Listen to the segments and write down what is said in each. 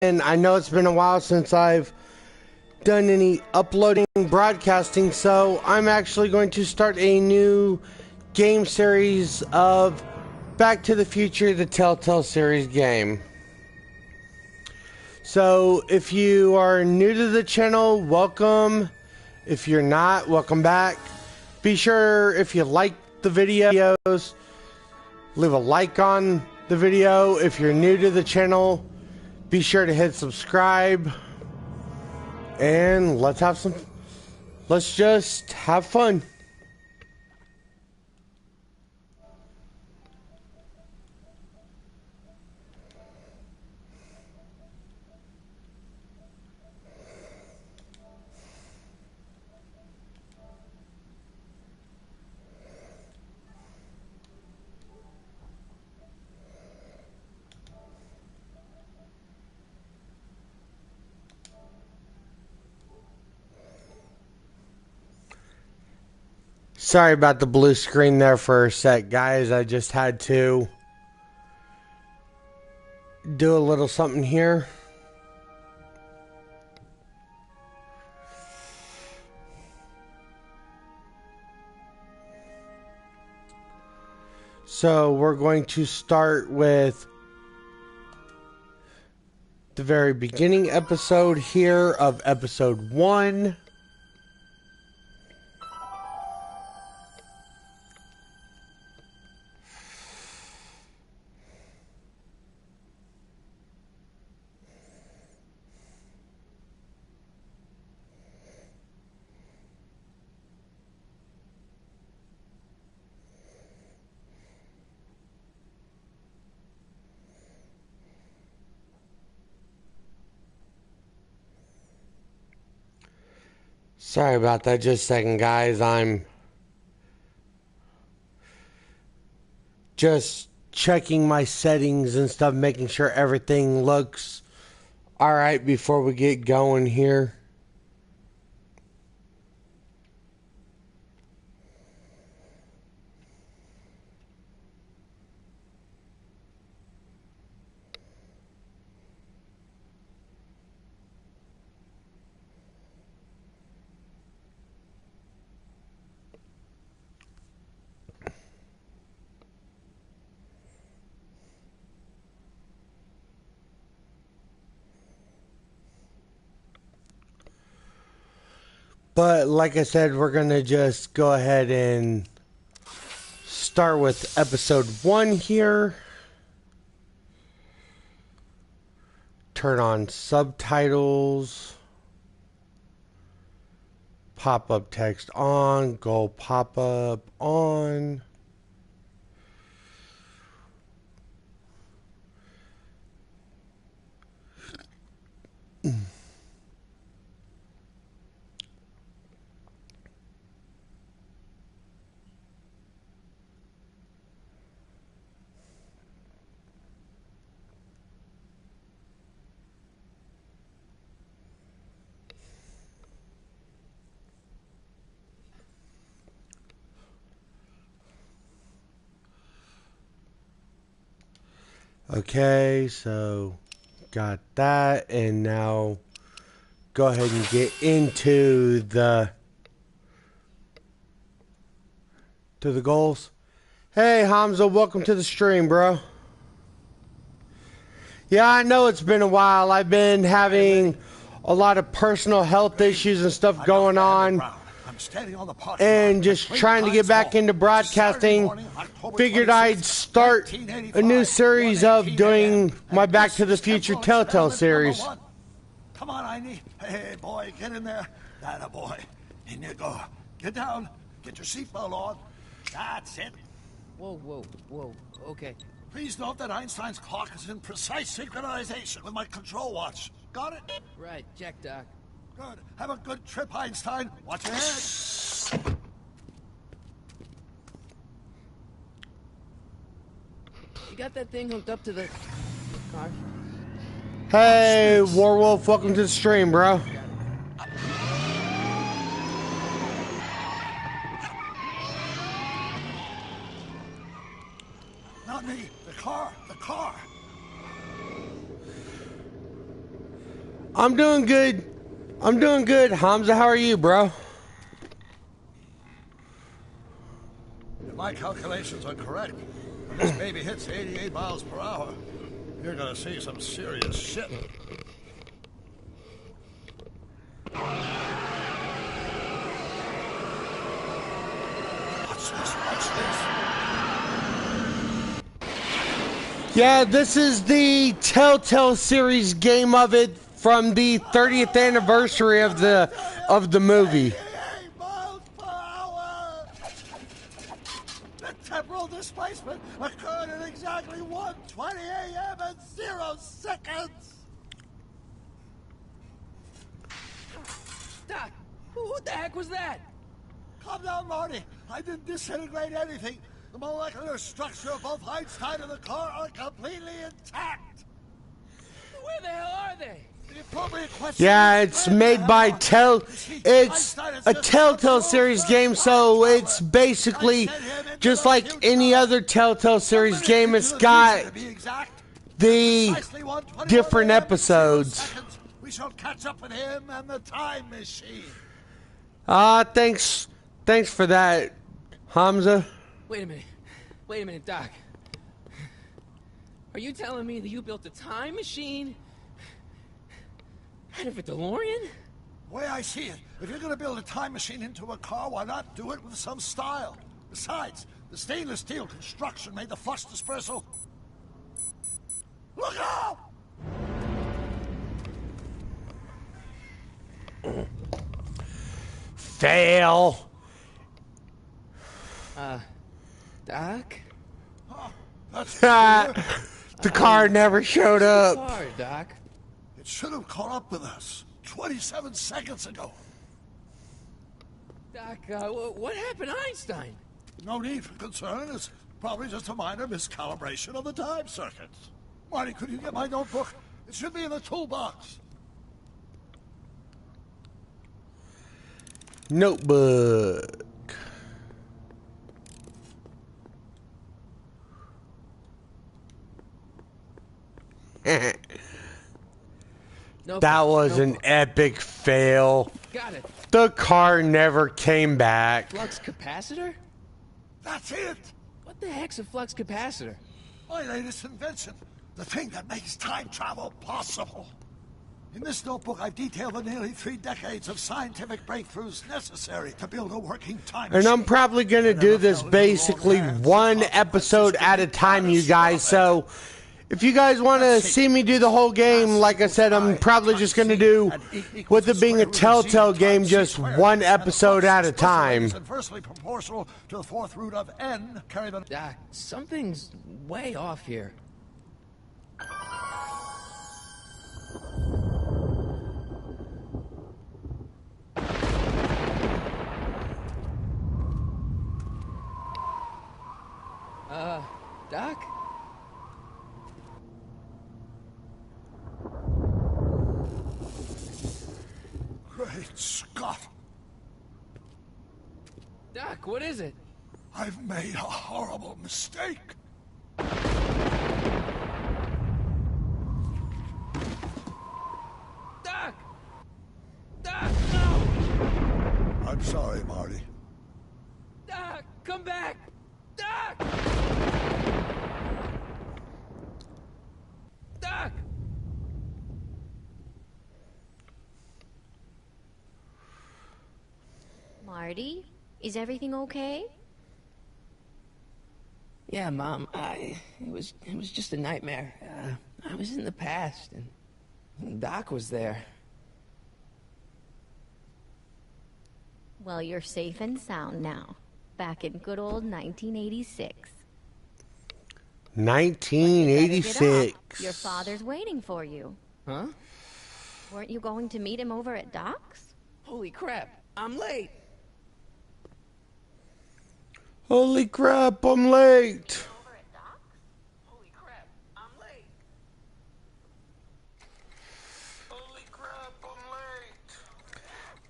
And I know it's been a while since I've done any uploading, broadcasting, so I'm actually going to start a new game series of Back to the Future, the Telltale series game. So if you are new to the channel, welcome. If you're not, welcome back. Be sure, if you like the videos, leave a like on the video. If you're new to the channel, be sure to hit subscribe. And let's just have fun. Sorry about the blue screen there for a sec, guys. I just had to do a little something here. So we're going to start with the very beginning episode here of episode 1. Sorry about that, just a second, guys. I'm just checking my settings and stuff, making sure everything looks alright before we get going here. But like I said, we're going to just go ahead and start with episode 1 here. Turn on subtitles. Pop-up text on. Go pop-up on. Okay, so got that, and now go ahead and get into the goals. Hey Hamza, welcome to the stream, bro. Yeah, I know it's been a while. I've been having a lot of personal health issues and stuff going on, and just trying to get back into broadcasting. Figured I'd start a new series of doing my Back to the Future Telltale series. Come on, I need. Hey, boy, get in there. That a boy. In you go. Get down. Get your seatbelt on. That's it. Whoa. Okay. Please note that Einstein's clock is in precise synchronization with my control watch. Got it? Right, check, Doc. Good. Have a good trip, Einstein. Watch your head. You got that thing hooked up to the car? Hey, Warwolf, welcome to the stream, bro. Not me. The car. I'm doing good. I'm doing good. Hamza, how are you, bro? If my calculations are correct, when this baby hits 88 miles per hour, you're gonna see some serious shit. Watch this, watch this. Yeah, this is the Telltale series game of it from the 30th anniversary of the movie. 88 miles per hour! The temporal displacement occurred at exactly 1:20 a.m. and 0 seconds! Doc, who the heck was that? Calm down, Marty. I didn't disintegrate anything. The molecular structure of both Einstein and the car are completely intact. Where the hell are they? The appropriate question Yeah, is, it's where the made hell by are they? It's a Telltale series game, so it's basically just like any other Telltale series game. It's got the different episodes. We shall catch up with him and the time machine. Thanks for that, Hamza. Wait a minute, Doc. Are you telling me that you built a time machine out of a DeLorean? The way I see it, if you're going to build a time machine into a car, why not do it with some style? Besides, the stainless steel construction made the flux dispersal. Look out! Fail. Doc? That's The car never showed up. Sorry, Doc. It should have caught up with us 27 seconds ago. Doc, what happened to Einstein? No need for concern. It's probably just a minor miscalibration of the time circuits. Marty, could you get my notebook? It should be in the toolbox. Notebook. Nope. That was an epic fail. Got it. The car never came back. Flux capacitor? That's it! What the heck's a flux capacitor? My latest invention. The thing that makes time travel possible. In this notebook, I've detailed the nearly 3 decades of scientific breakthroughs necessary to build a working time And I'm machine. probably going to do this basically one episode at a time, you guys. So if you guys want to see me do the whole game, like I said, I'm probably just going to do, with it being a Telltale game, just one episode at a time. It's inversely proportional to the 4th root of n. Carry the... Doc, something's way off here. Doc? Great Scott! Doc, what is it? I've made a horrible mistake. Doc! Doc, no! I'm sorry, Marty. Doc, come back! Doc! Doc! Marty, is everything okay? Yeah, Mom, it was just a nightmare. I was in the past, and Doc was there. Well, you're safe and sound now. Back in good old 1986. 1986. Your father's waiting for you. Huh? Weren't you going to meet him over at Doc's? Holy crap, I'm late. Holy crap, I'm late. Over at Doc's? Holy crap, I'm late. Holy crap, I'm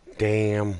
late. Damn.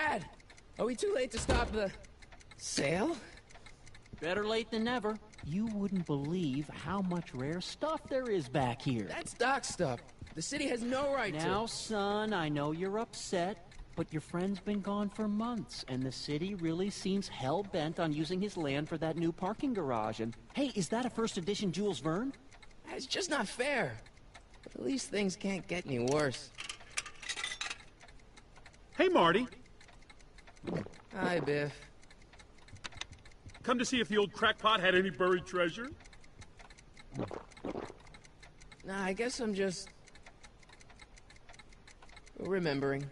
Dad! Are we too late to stop the sale? Better late than never. You wouldn't believe how much rare stuff there is back here. That's Doc stuff. The city has no right to. Now, son, I know you're upset, but your friend's been gone for months, and the city really seems hell-bent on using his land for that new parking garage. And, hey, is that a first edition Jules Verne? It's just not fair. But at least things can't get any worse. Hey, Marty. Hi, Biff. Come to see if the old crackpot had any buried treasure? Nah, I guess I'm just... remembering.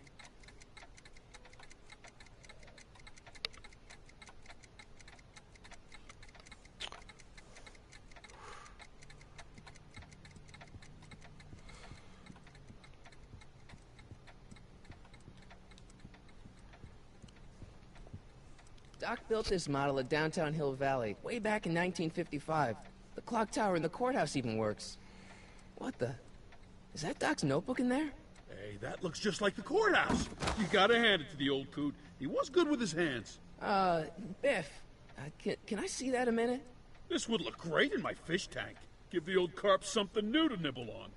Doc built this model at downtown Hill Valley way back in 1955. The clock tower in the courthouse even works. What the? Is that Doc's notebook in there? Hey, that looks just like the courthouse. You gotta hand it to the old coot. He was good with his hands. Biff, can I see that a minute? This would look great in my fish tank. Give the old carp something new to nibble on.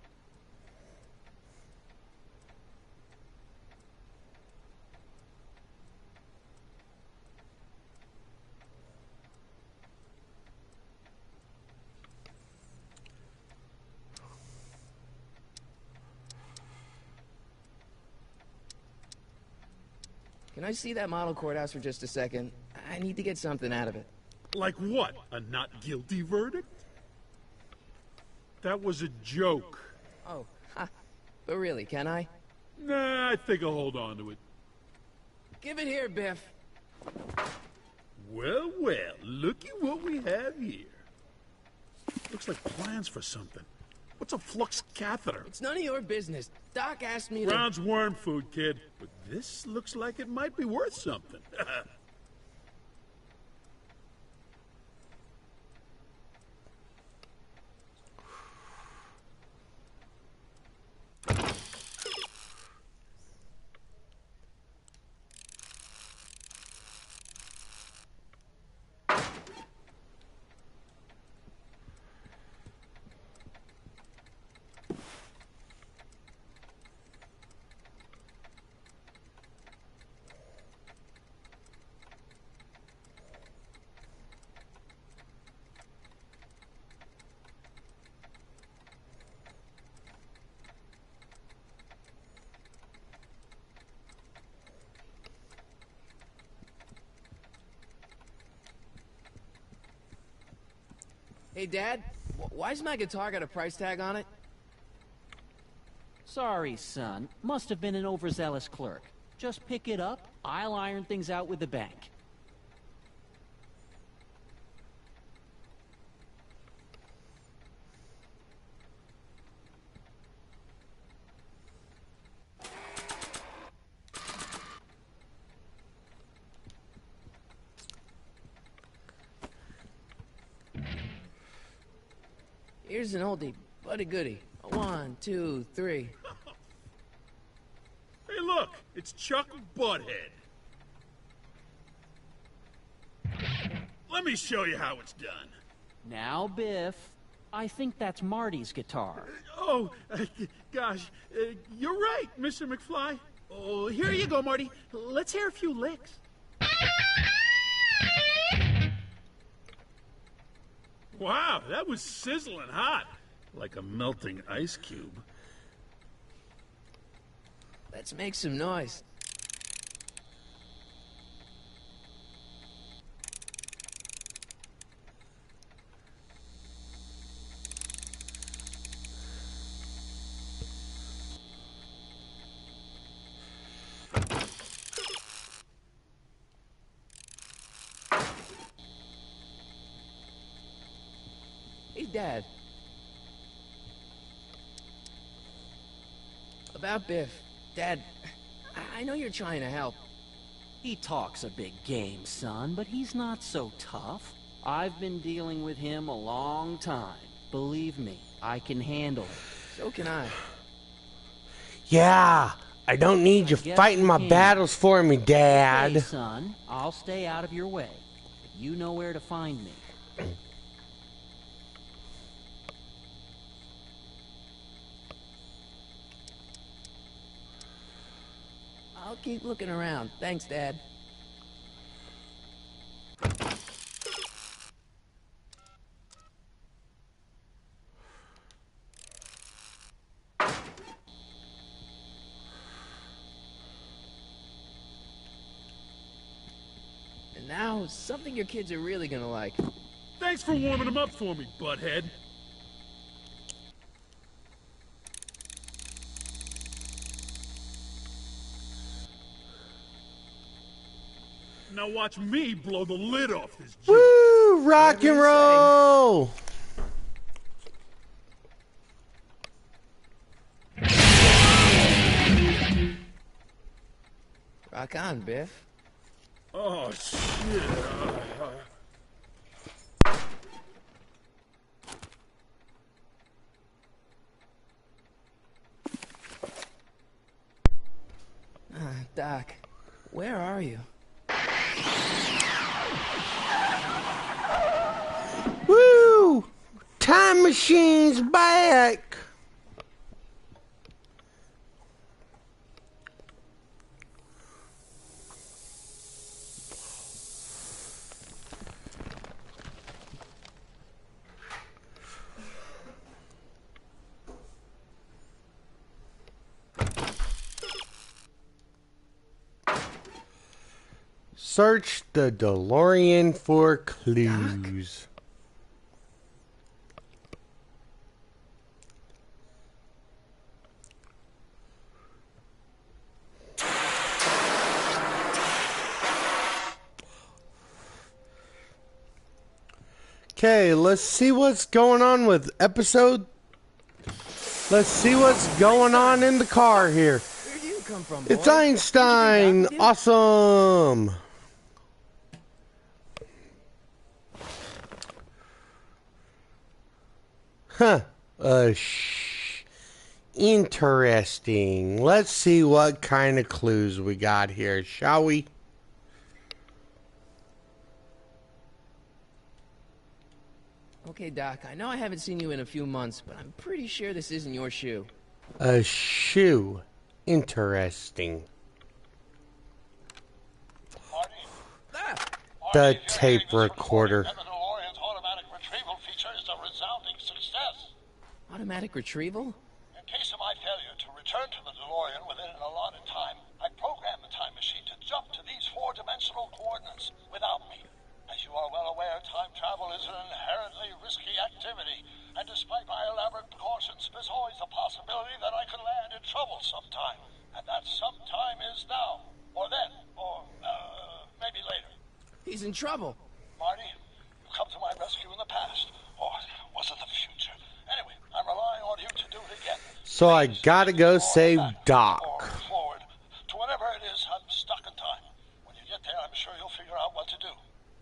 Can I see that model courthouse for just a second? I need to get something out of it. Like what? A not guilty verdict? That was a joke. Oh, ha. But really, can I? Nah, I think I'll hold on to it. Give it here, Biff. Well, well, looky what we have here. Looks like plans for something. What's a flux catheter? It's none of your business. Doc asked me to... Brown's worm food, kid. But this looks like it might be worth something. Hey, Dad, why's my guitar got a price tag on it? Sorry, son. Must have been an overzealous clerk. Just pick it up. I'll iron things out with the bank. Here's an oldie, but a goodie. 1, 2, 3. Hey, look! It's Chuck Butthead. Let me show you how it's done. Now, Biff, I think that's Marty's guitar. Oh, gosh. You're right, Mr. McFly. Oh, here you go, Marty. Let's hear a few licks. Wow, that was sizzling hot. Like a melting ice cube. Let's make some noise. Hey, Dad. About Biff. Dad, I know you're trying to help. He talks a big game, son, but he's not so tough. I've been dealing with him a long time. Believe me, I can handle it. So can I. Yeah, I don't need you Guess fighting we my can. battles for me, Hey, Dad. son, I'll stay out of your way. You know where to find me. I'll keep looking around. Thanks, Dad. And now, something your kids are really gonna like. Thanks for warming them up for me, butthead. Now watch me blow the lid off this joint. Woo! Rock Whatever and you say. roll! Rock on, Biff. Oh, shit. Doc, where are you? Woo! Time machine's back! Search the DeLorean for clues. Okay, let's see what's going on with episode. Let's see what's going on in the car here. Where'd you come from, boy? It's Einstein. Did you bring Doc with you? Awesome. Huh. Interesting. Let's see what kind of clues we got here, shall we? Okay, Doc, I know I haven't seen you in a few months, but I'm pretty sure this isn't your shoe. A shoe. Interesting. Ah! The tape recorder. The DeLorean's automatic retrieval feature is a resounding success. Automatic retrieval? In case of my failure to return to the DeLorean within an allotted time, I programmed the time machine to jump to these four-dimensional coordinates without me. As you are well aware, time travel is an inherently risky activity, and despite my elaborate precautions, there's always a possibility that I could land in trouble sometime. And that sometime is now, or then, or maybe later. He's in trouble. Marty, you come to my rescue in the past, or was it the future? Anyway, I'm relying on you to do it again. So I gotta go Or save back, Doc. Or forward, to whatever it is. I'm stuck in time. When you get there, I'm sure you'll figure out what to do.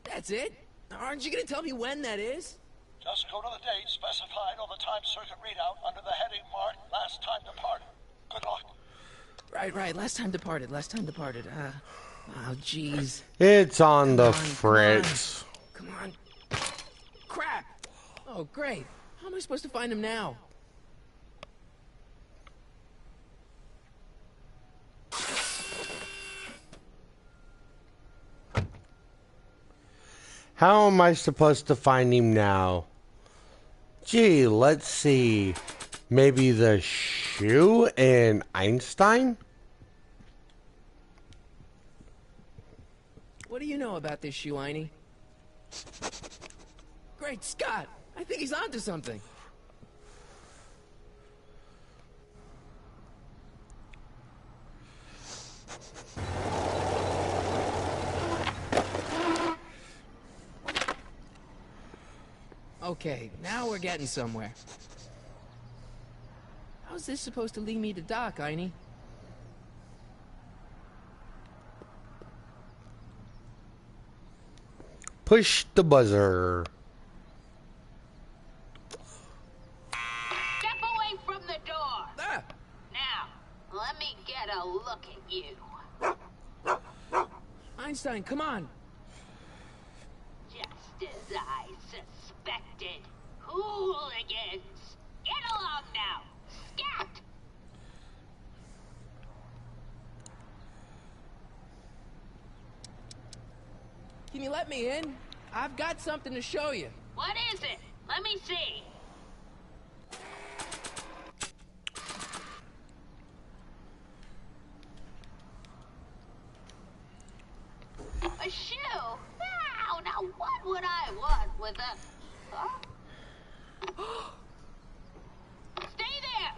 That's it? Aren't you gonna tell me when that is? Just go to the date specified on the time circuit readout under the heading marked Last Time Departed. Good luck. Right. Last time departed. Oh, jeez. It's on the Come on, fritz. Come on. Crap! Oh, great. How am I supposed to find him now? How am I supposed to find him now? Gee, let's see. Maybe the shoe and Einstein? What do you know about this shoe, Einie? Great Scott! I think he's onto something. Okay, now we're getting somewhere. How's this supposed to lead me to Doc, Einie? Push the buzzer. Step away from the door. Ah! Now, let me get a Well, look at you. Einstein, come on. Just as I suspected. Hooligans! Get along now! Scat! Can you let me in? I've got something to show you. What is it? Let me see. A shoe? Wow, now what would I want with a... Huh? Stay there!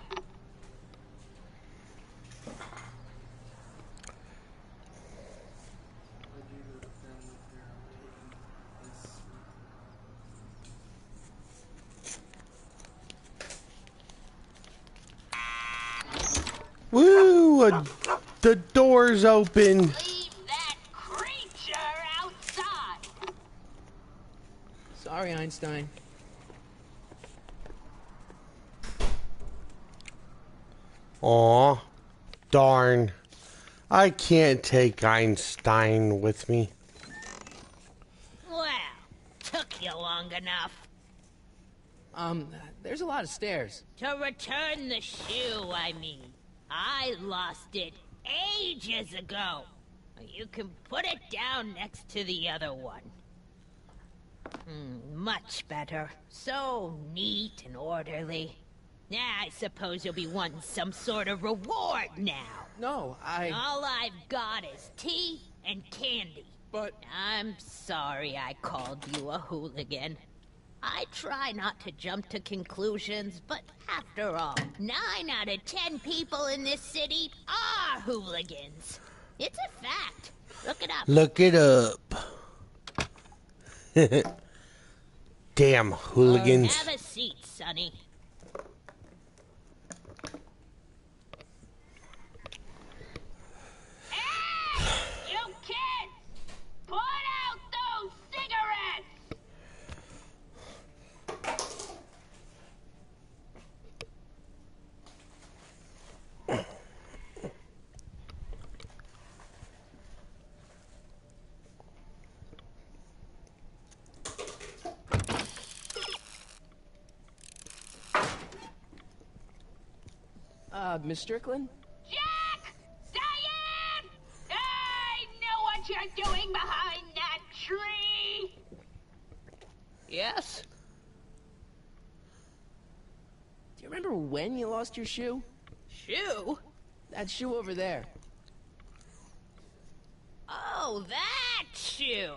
Woo! The door's open. Leave that creature outside! Sorry, Einstein. Aw, darn. I can't take Einstein with me. Well, took you long enough. There's a lot of stairs. To return the shoe, I mean. I lost it ages ago. You can put it down next to the other one. Much better. So neat and orderly. I suppose you'll be wanting some sort of reward now. No, All I've got is tea and candy. But... I'm sorry I called you a hooligan. I try not to jump to conclusions, but after all, 9 out of 10 people in this city are hooligans. It's a fact. Look it up. Look it up. Damn hooligans. Have a seat, Sonny. Hey! You kids! Put out those cigarettes! Miss Strickland? Jack! Diane! I know what you're doing behind that tree! Yes? Do you remember when you lost your shoe? Shoe? That shoe over there. Oh, that shoe!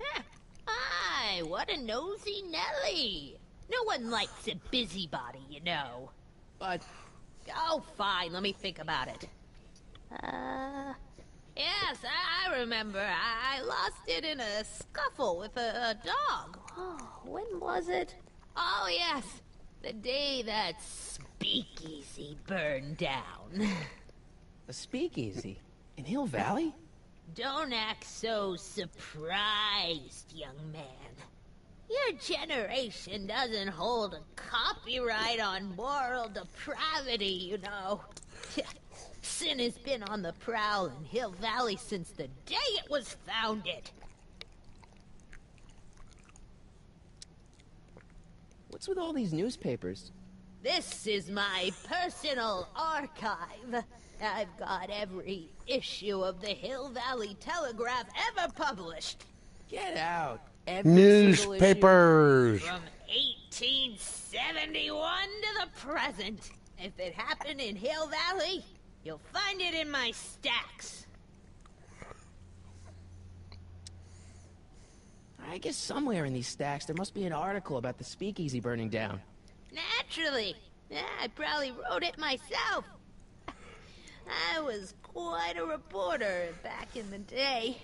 Huh. Aye, what a nosy Nelly! No one likes a busybody, you know. But... Oh, fine, let me think about it. Yes, I remember. I lost it in a scuffle with a dog. Oh, when was it? Oh, yes, the day that speakeasy burned down. A speakeasy? In Hill Valley? Don't act so surprised, young man. Your generation doesn't hold a copyright on moral depravity, you know. Sin has been on the prowl in Hill Valley since the day it was founded. What's with all these newspapers? This is my personal archive. I've got every issue of the Hill Valley Telegraph ever published. Get out. Every Newspapers. From 1871 to the present. If it happened in Hill Valley, you'll find it in my stacks. I guess somewhere in these stacks there must be an article about the speakeasy burning down. Naturally. I probably wrote it myself. I was quite a reporter back in the day.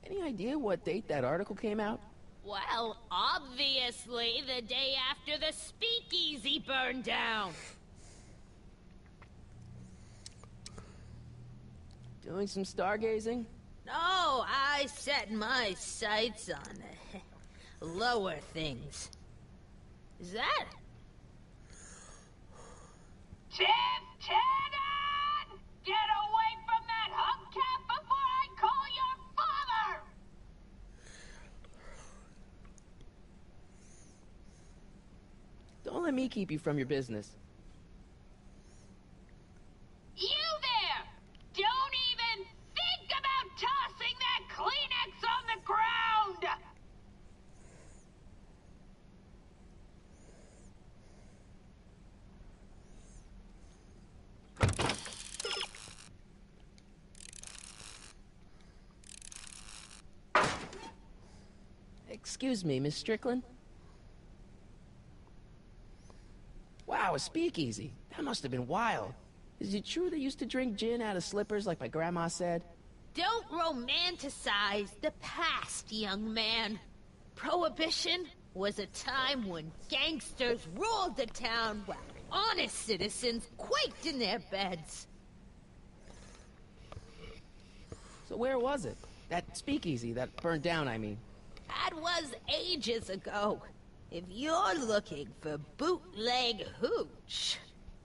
Any idea what date that article came out? Well, obviously the day after the speakeasy burned down. Doing some stargazing? No, I set my sights on lower things. Is that? Tim Tannen! Get away from let me keep you from your business. You there! Don't even think about tossing that Kleenex on the ground! Excuse me, Miss Strickland? Wow, a speakeasy. That must have been wild. Is it true they used to drink gin out of slippers like my grandma said? Don't romanticize the past, young man. Prohibition was a time when gangsters ruled the town while honest citizens quaked in their beds. So where was it? That speakeasy that burned down, I mean. That was ages ago. If you're looking for bootleg hooch...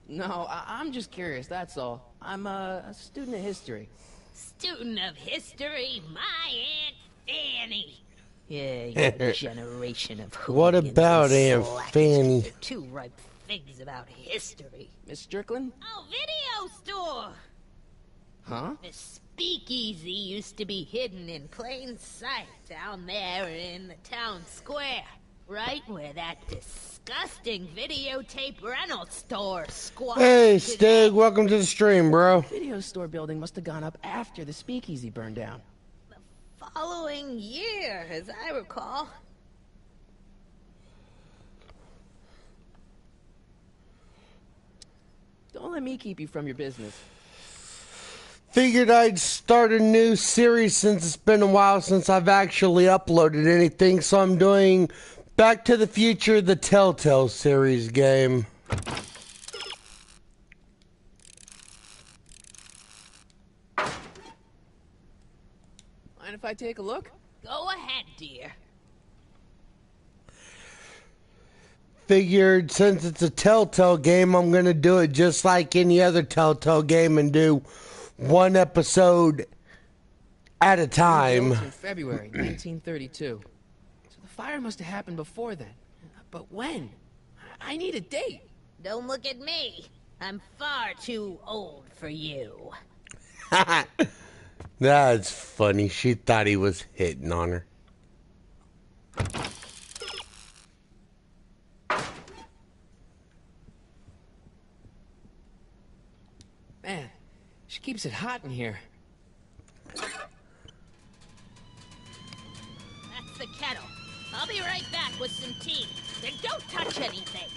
No, I'm just curious, that's all. I'm a student of history. Student of history, my Aunt Fanny. Yeah, your generation of What hooligans about and Aunt slackers Fanny? with their two ripe things about history. Miss Strickland? Oh, video store! Huh? The speakeasy used to be hidden in plain sight down there in the town square. Right where that disgusting videotape rental store squatted. Hey, Stig, welcome to the stream, bro. Video store building must have gone up after the speakeasy burned down. Following year, as I recall. Don't let me keep you from your business. Figured I'd start a new series since it's been a while since I've actually uploaded anything, so I'm doing Back to the Future, the Telltale series game. Mind if I take a look? Go ahead, dear. Figured since it's a Telltale game, I'm going to do it just like any other Telltale game and do one episode at a time. In February 1932. So the fire must have happened before then. But when? I need a date. Don't look at me. I'm far too old for you. That's funny. She thought he was hitting on her. Man, she keeps it hot in here. That's the kettle. I'll be right back with some tea. Then don't touch anything.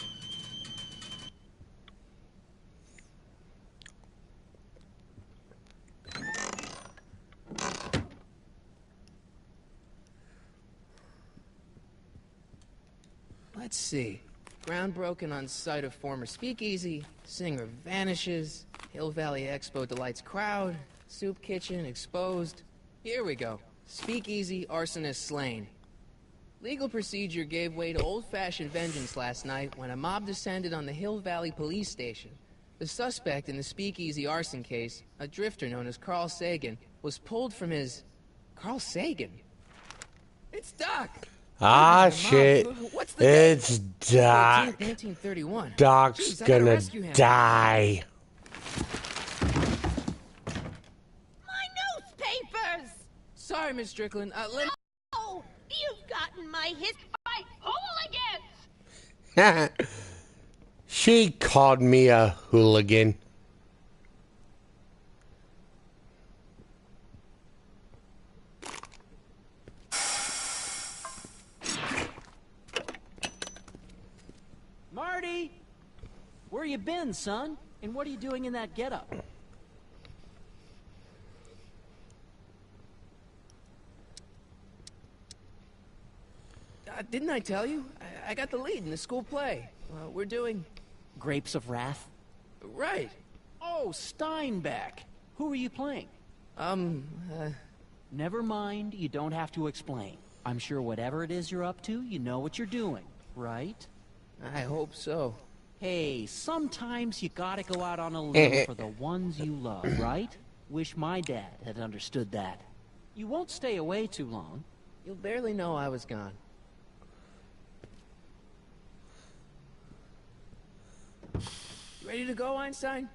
Let's see. Ground broken on site of former speakeasy. Singer vanishes. Hill Valley Expo delights crowd. Soup kitchen exposed. Here we go. Speakeasy arsonist slain. Legal procedure gave way to old-fashioned vengeance last night when a mob descended on the Hill Valley police station. The suspect in the speakeasy arson case, a drifter known as Carl Sagan, was pulled from his... Carl Sagan? It's Doc! Ah, Mom, shit. What's the date? It's Doc. 1931. Doc's Jeez, I gotta gonna rescue him. die. My newspapers! Sorry, Miss Strickland. Oh, you've gotten my hit by hooligans! She called me a hooligan. Marty! Where you been, son? And what are you doing in that getup? Didn't I tell you? I got the lead in the school play. We're doing... Grapes of Wrath? Right. Oh, Steinbeck! Who are you playing? Never mind, you don't have to explain. I'm sure whatever it is you're up to, you know what you're doing, right? I hope so. Hey, sometimes you gotta go out on a limb for the ones you love, right? Wish my dad had understood that. You won't stay away too long. You'll barely know I was gone. Ready to go, Einstein?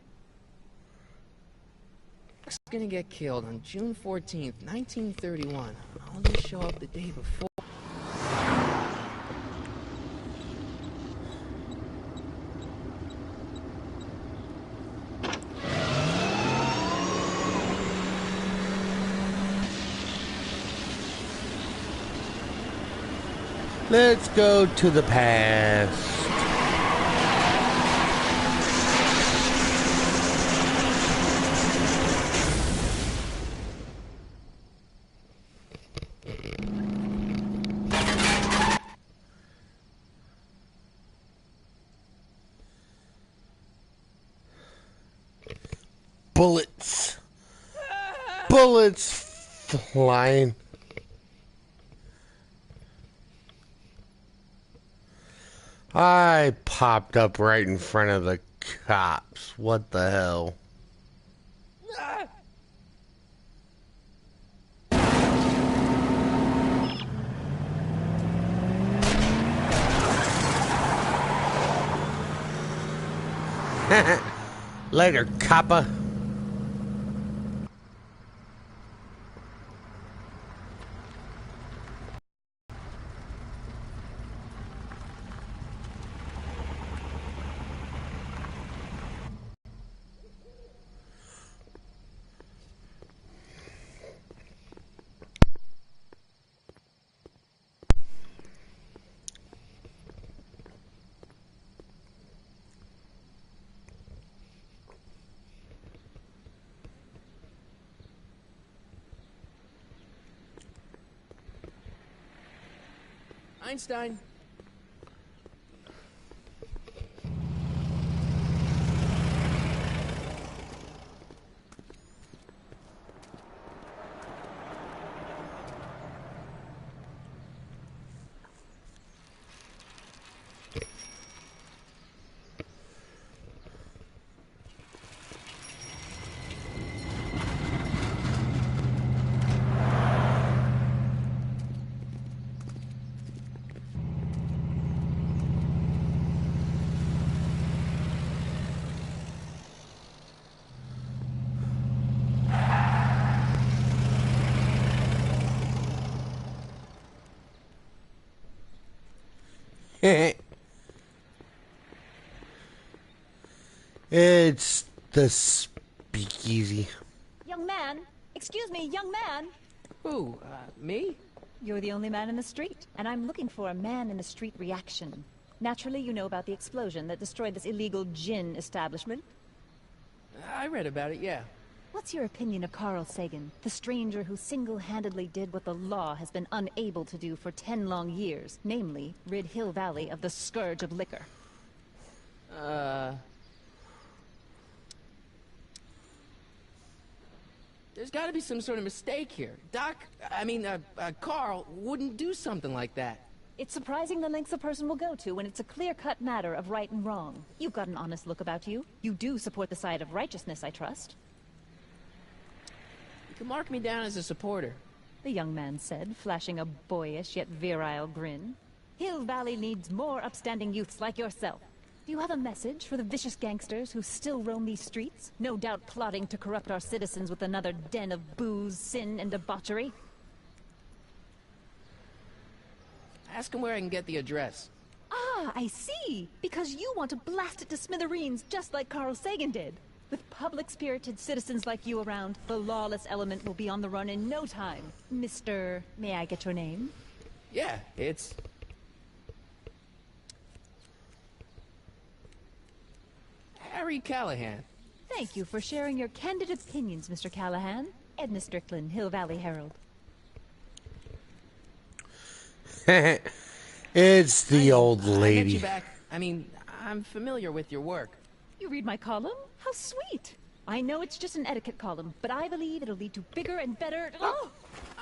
He's gonna get killed on June 14th, 1931. I'll just show up the day before. Let's go to the past. Bullets. Bullets flying. I popped up right in front of the cops. What the hell? Later, copper. Einstein. It's the speakeasy. Young man! Excuse me, young man! Who, me? You're the only man in the street, and I'm looking for a man-in-the-street reaction. Naturally, you know about the explosion that destroyed this illegal gin establishment. I read about it, yeah. What's your opinion of Carl Sagan, the stranger who single-handedly did what the law has been unable to do for 10 long years, namely, rid Hill Valley of the scourge of liquor? There's gotta be some sort of mistake here. Carl wouldn't do something like that. It's surprising the lengths a person will go to when it's a clear-cut matter of right and wrong. You've got an honest look about you. You do support the side of righteousness, I trust. You can mark me down as a supporter. The young man said, flashing a boyish yet virile grin. Hill Valley needs more upstanding youths like yourself. Do you have a message for the vicious gangsters who still roam these streets? No doubt plotting to corrupt our citizens with another den of booze, sin, and debauchery. Ask him where I can get the address. Ah, I see! Because you want to blast it to smithereens just like Carl Sagan did. With public-spirited citizens like you around, the lawless element will be on the run in no time. Mr. May I get your name? Yeah, it's... Harry Callahan. Thank you for sharing your candid opinions, Mr. Callahan. Edna Strickland, Hill Valley Herald. It's the old I met lady. you back. I'm familiar with your work. You read my column? How sweet! I know it's just an etiquette column, but I believe it'll lead to bigger and better... Oh!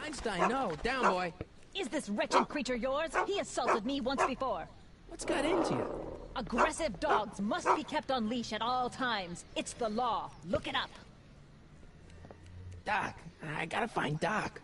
Einstein, no. Down, boy. Is this wretched creature yours? He assaulted me once before. What's got into you? Aggressive dogs must be kept on leash at all times. It's the law. Look it up. Doc. I gotta find Doc.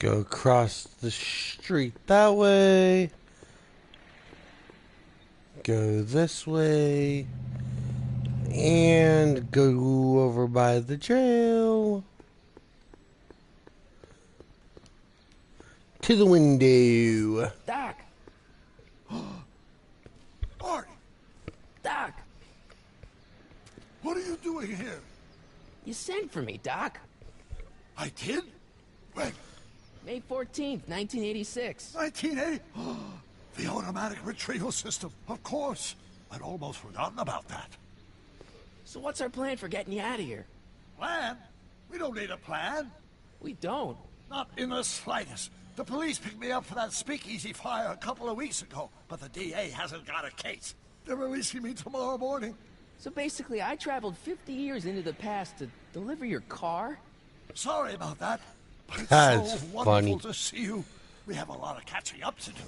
Go across the street that way. Go this way. And go over by the jail. To the window. Doc! Marty, Doc! what are you doing here? You sent for me, Doc. I did? When? May 14th, 1986. 1980? The automatic retrieval system, of course. I'd almost forgotten about that. So what's our plan for getting you out of here? Plan? We don't need a plan. We don't. Not in the slightest. The police picked me up for that speakeasy fire a couple of weeks ago, but the DA hasn't got a case. They're releasing me tomorrow morning. So basically, I traveled 50 years into the past to deliver your car? Sorry about that, but it's That's so wonderful funny. to see you. We have a lot of catching up to do.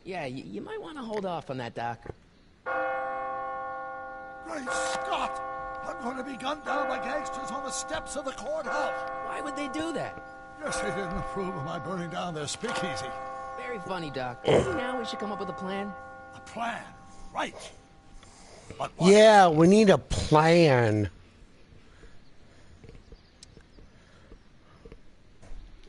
Yeah, you might want to hold off on that, Doc. Great Scott! I'm going to be gunned down by gangsters on the steps of the courthouse. Why would they do that? Guess they didn't approve of my burning down their speakeasy. Very funny, Doc. Maybe now we should come up with a plan. A plan, right? But what? Yeah, we need a plan.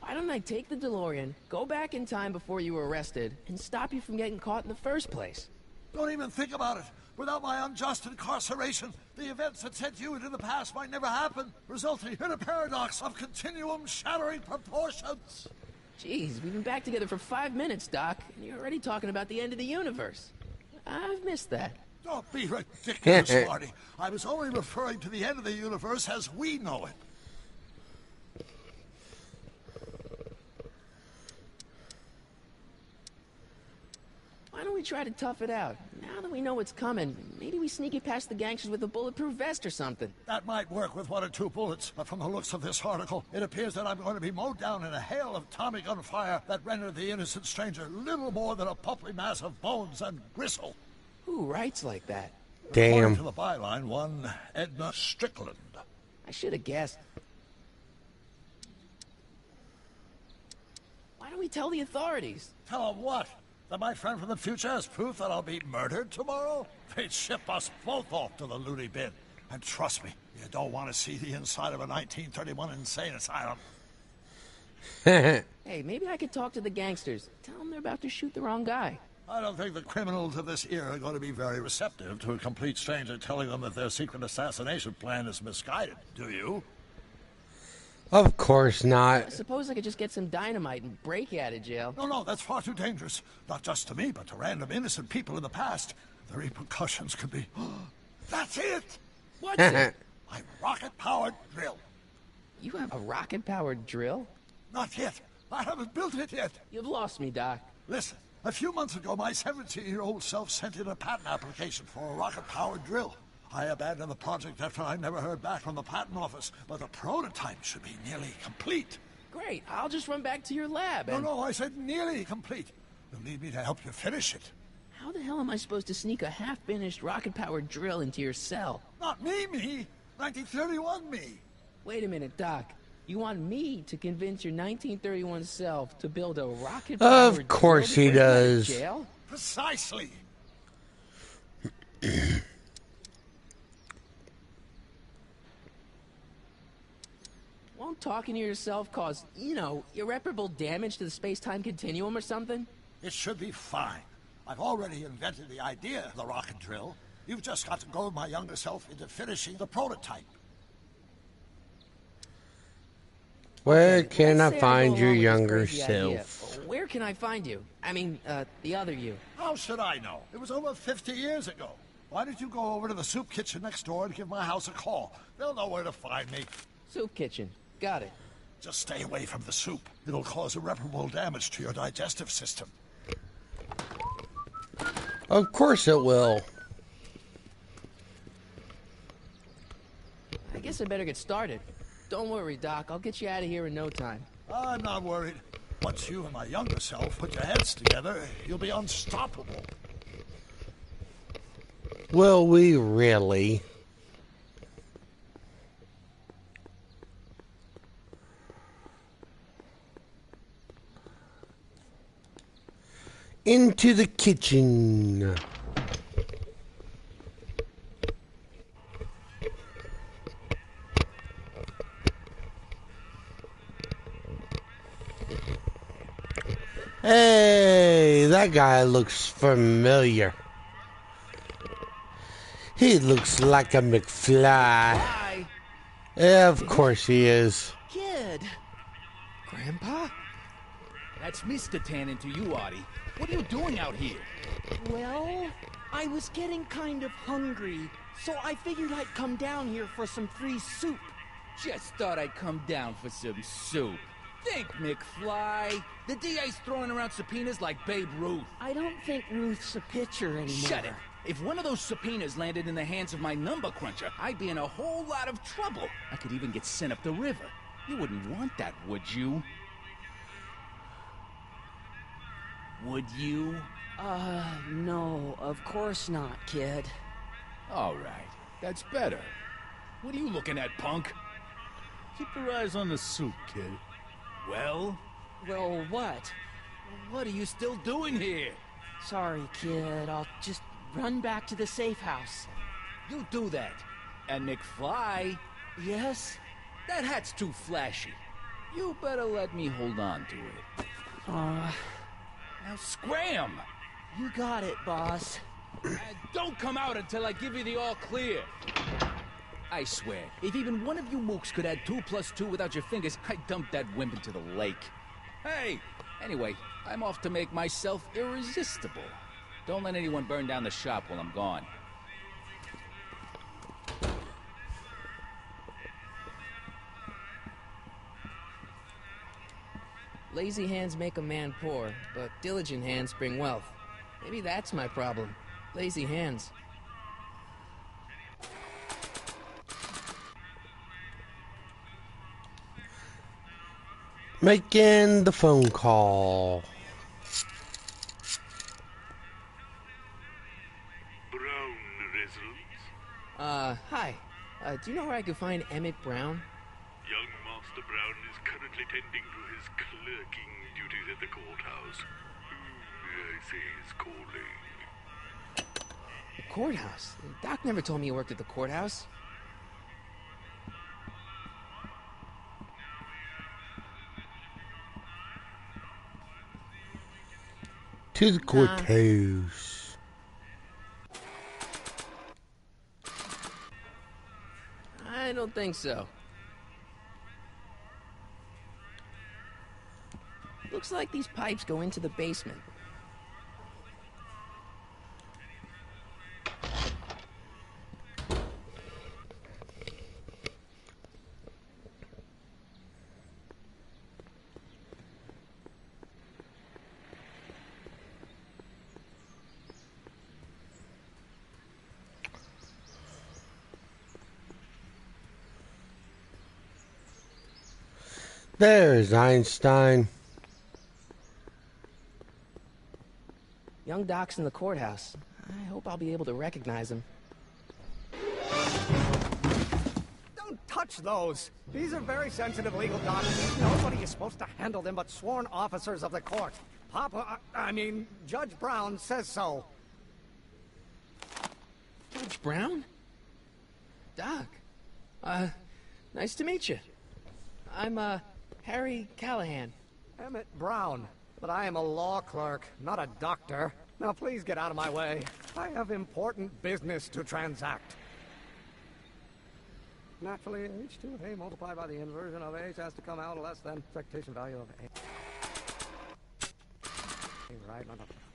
Why don't I take the DeLorean, go back in time before you were arrested, and stop you from getting caught in the first place? Don't even think about it. Without my unjust incarceration, the events that sent you into the past might never happen, resulting in a paradox of continuum-shattering proportions. Jeez, we've been back together for 5 minutes, Doc, and you're already talking about the end of the universe. I've missed that. Don't be ridiculous, Marty. I was only referring to the end of the universe as we know it. Why don't we try to tough it out? Now that we know what's coming, maybe we sneak it past the gangsters with a bulletproof vest or something. That might work with 1 or 2 bullets, but from the looks of this article, it appears that I'm going to be mowed down in a hail of Tommy gun fire that rendered the innocent stranger little more than a puppy mass of bones and gristle. Who writes like that? According Damn. to the byline, one Edna Strickland. I should have guessed. Why don't we tell the authorities? Tell them what? That my friend from the future has proof that I'll be murdered tomorrow? They'd ship us both off to the loony bin. And trust me, you don't want to see the inside of a 1931 insane asylum. Hey, maybe I could talk to the gangsters. Tell them they're about to shoot the wrong guy. I don't think the criminals of this era are going to be very receptive to a complete stranger telling them that their secret assassination plan is misguided. Do you? Of course I not. suppose I could just get some dynamite and break you out of jail. No, that's far too dangerous. Not just to me, but to random innocent people in the past. The repercussions could be... That's it! What's it? My rocket-powered drill. You have a rocket-powered drill? Not yet. I haven't built it yet. You've lost me, Doc. Listen, a few months ago, my 17-year-old self sent in a patent application for a rocket-powered drill. I abandoned the project after I never heard back from the patent office, but the prototype should be nearly complete. Great, I'll just run back to your lab and... No, I said nearly complete. You'll need me to help you finish it. How the hell am I supposed to sneak a half-finished rocket-powered drill into your cell? Not me. 1931 me. Wait a minute, Doc. You want me to convince your 1931 self to build a rocket-powered drill? Of course he before you go to does. Jail? Precisely. Won't talking to yourself cause, irreparable damage to the space-time continuum or something? It should be fine. I've already invented the idea of the rocket drill. You've just got to goad my younger self into finishing the prototype. Where can I Let's say find go your along with this younger crazy idea. self? Where can I find you? I mean, the other you. How should I know? It was over 50 years ago. Why don't you go over to the soup kitchen next door and give my house a call? They'll know where to find me. Soup kitchen. Got it. Just stay away from the soup. It'll cause irreparable damage to your digestive system. Of course it will. I guess I better get started. Don't worry, Doc. I'll get you out of here in no time. I'm not worried. Once you and my younger self put your heads together, you'll be unstoppable. Will we really? into the kitchen. Hey, that guy looks familiar. He looks like a McFly. Hi. Yeah, of course he is. Kid. Grandpa? That's Mr. Tannen to you, Artie. What are you doing out here? Well, I was getting kind of hungry, so I figured I'd come down here for some free soup. Just thought I'd come down for some soup. Think, McFly. The DA's throwing around subpoenas like Babe Ruth. I don't think Ruth's a pitcher anymore. Shut it. If one of those subpoenas landed in the hands of my number cruncher, I'd be in a whole lot of trouble. I could even get sent up the river. You wouldn't want that, would you? Would you? No, of course not, kid. All right. That's better. What are you looking at, punk? Keep your eyes on the soup, kid. Well? Well, what? What are you still doing here? Sorry, kid. I'll just run back to the safe house. You do that. And McFly, Yes? that hat's too flashy. You better let me hold on to it. Now scram! You got it, boss. And don't come out until I give you the all clear. I swear, if even one of you mooks could add 2 + 2 without your fingers, I'd dump that wimp into the lake. Hey! Anyway, I'm off to make myself irresistible. Don't let anyone burn down the shop while I'm gone. Lazy hands make a man poor, but diligent hands bring wealth. Maybe that's my problem. Lazy hands. Making the phone call. Brown residence? Hi. Do you know where I could find Emmett Brown? Young Master Brown is currently tending to his clerking duties at the courthouse. I say he's calling. The courthouse? Doc never told me he worked at the courthouse. To the courthouse. I don't think so. Looks like these pipes go into the basement. There's Einstein. Young Doc's in the courthouse. I hope I'll be able to recognize him. Don't touch those. These are very sensitive legal documents. Nobody is supposed to handle them but sworn officers of the court. Judge Brown says so. Judge Brown? Doc. Nice to meet you. I'm, Harry Callahan. Emmett Brown. But I am a law clerk, not a doctor. Now please get out of my way. I have important business to transact. Naturally, h2 of a multiplied by the inversion of h has to come out less than expectation value of a. Right,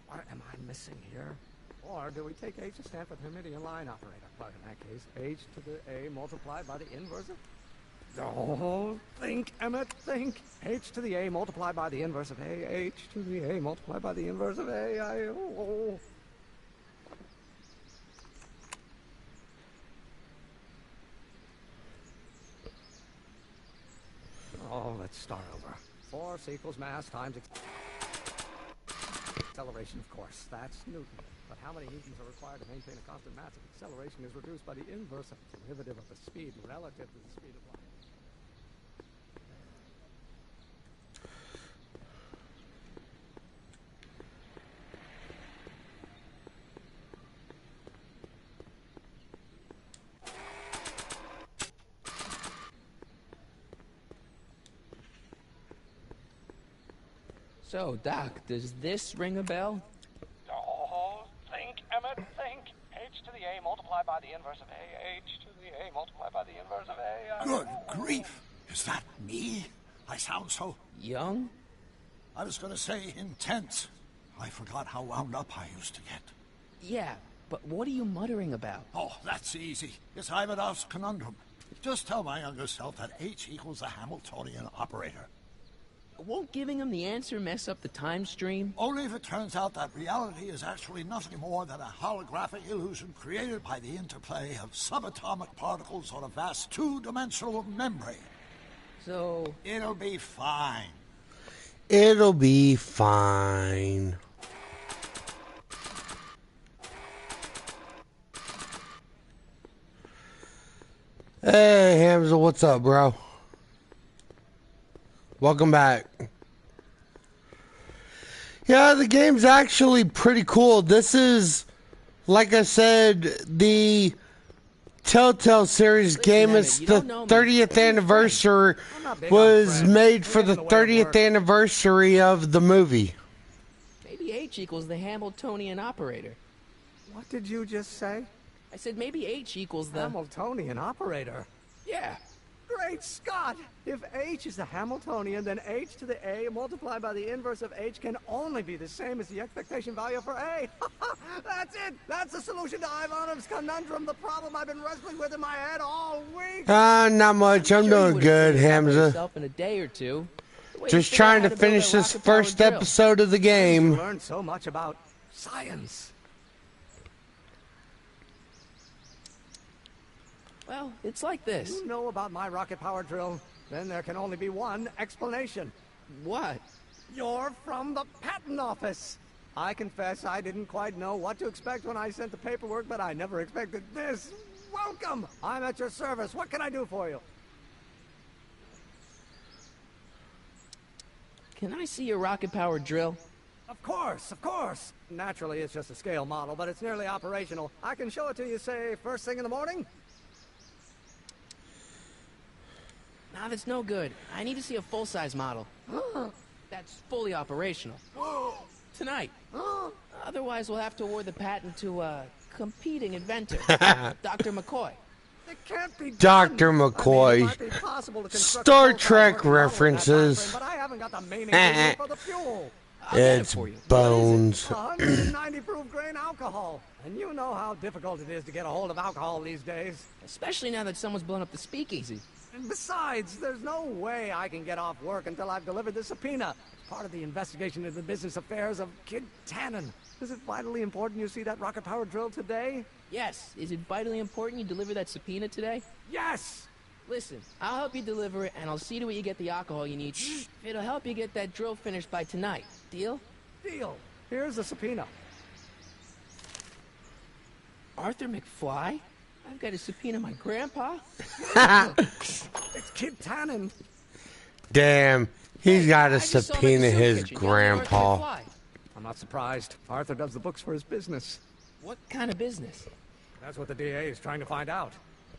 what am I missing here? Or do we take h to stand for the Hermitian line operator? Well, in that case, h to the a multiplied by the inverse of... Oh, think, Emmett, think. H to the a multiplied by the inverse of a. H to the a multiplied by the inverse of a. Oh, let's start over. Force equals mass times acceleration, of course. That's Newton. But how many newtons are required to maintain a constant mass if acceleration is reduced by the inverse of the derivative of the speed relative to the speed of light? So, Doc, does this ring a bell? Oh, think, Emmett, think. H to the A multiplied by the inverse of A. H to the A multiplied by the inverse of A. Good grief. Is that me? I sound so... Young? I was going to say intense. I forgot how wound up I used to get. Yeah, but what are you muttering about? Oh, that's easy. It's Ivanov's conundrum. Just tell my younger self that H equals a Hamiltonian operator. Won't giving him the answer mess up the time stream? Only if it turns out that reality is actually nothing more than a holographic illusion created by the interplay of subatomic particles on a vast two-dimensional membrane. So... It'll be fine. It'll be fine. Hey, Hamza, what's up, bro? Welcome back. Yeah, the game's actually pretty cool. This is, like I said, the Telltale series game. It's the 30th anniversary, was made for the 30th anniversary of the movie. Maybe H equals the Hamiltonian operator. What did you just say? I said maybe H equals the... Hamiltonian operator? Yeah. Great Scott! If H is the Hamiltonian, then H to the A multiplied by the inverse of H can only be the same as the expectation value for A. That's it! That's the solution to Ivanov's conundrum, the problem I've been wrestling with in my head all week! Not much. I'm doing good, Hamza. In a day or two. Just trying to finish this first episode of the game. You learned so much about science. Well, it's like this. You know about my rocket power drill? Then there can only be one explanation. What? You're from the patent office. I confess I didn't quite know what to expect when I sent the paperwork, but I never expected this. Welcome! I'm at your service. What can I do for you? Can I see your rocket power drill? Of course, of course. Naturally, it's just a scale model, but it's nearly operational. I can show it to you, say, first thing in the morning? Nah, that's no good. I need to see a full-size model. That's fully operational. Tonight. Otherwise, we'll have to award the patent to a competing inventor, Dr. McCoy. It can't be Dr. McCoy. I mean, it might be possible to construct Star a Trek full-size version of that references. timeframe, but I haven't got the main ingredient for the fuel. It's bones. 190 proof grain alcohol. And you know how difficult it is to get a hold of alcohol these days. Especially now that someone's blown up the speakeasy. And besides, there's no way I can get off work until I've delivered the subpoena. Part of the investigation into the business affairs of Kid Tannen. Is it vitally important you see that rocket power drill today? Yes. Is it vitally important you deliver that subpoena today? Yes! Listen, I'll help you deliver it, and I'll see to it you get the alcohol you need. It'll help you get that drill finished by tonight. Deal? Deal. Here's the subpoena. Arthur McFly? I've got to subpoena my grandpa? It's Kid Tannen. Damn, he's got to subpoena his grandpa. I'm not surprised. Arthur does the books for his business. What kind of business? That's what the DA is trying to find out.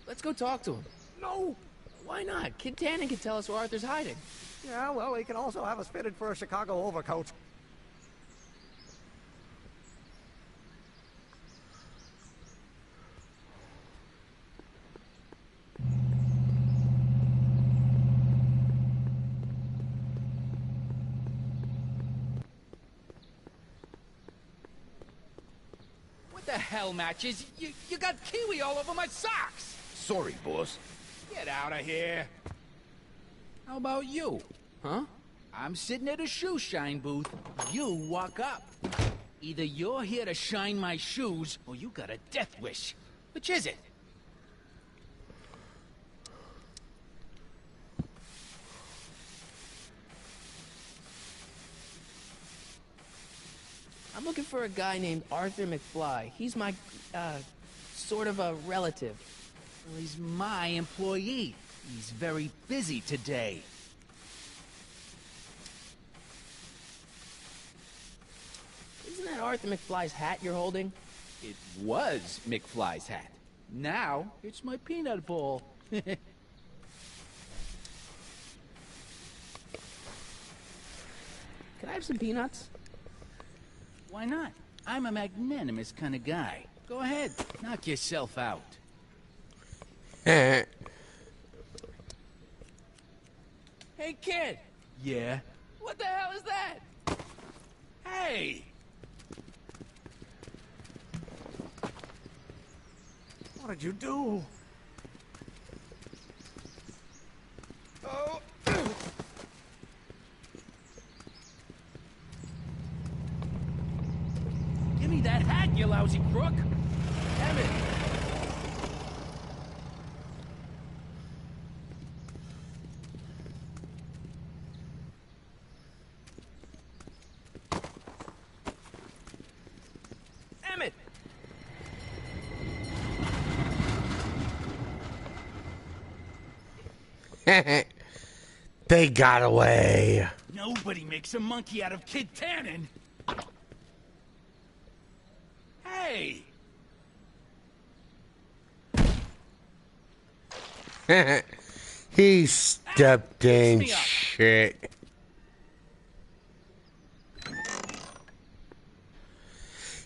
Let's go talk to him. No! Why not? Kid Tannen can tell us where Arthur's hiding. Yeah, well, he can also have us fitted for a Chicago overcoat. What the hell, Matches? You got kiwi all over my socks! Sorry, boss. Get out of here. How about you? Huh? I'm sitting at a shoe shine booth. You walk up. Either you're here to shine my shoes, or you got a death wish. Which is it? I'm looking for a guy named Arthur McFly. He's my, sort of a relative. Well, he's my employee. He's very busy today. Isn't that Arthur McFly's hat you're holding? It was McFly's hat. Now, it's my peanut ball. Can I have some peanuts? Why not? I'm a magnanimous kind of guy. Go ahead, knock yourself out. Hey, kid! Yeah? What the hell is that? Hey! What did you do? Oh! Give me that hat, you lousy crook! Emmett! Emmett! They got away. Nobody makes a monkey out of Kid Tannen! Hey! He stepped in shit.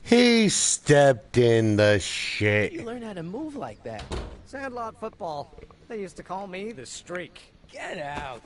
He stepped in the shit. You learn how to move like that. Sandlot football. They used to call me the Streak. Get out.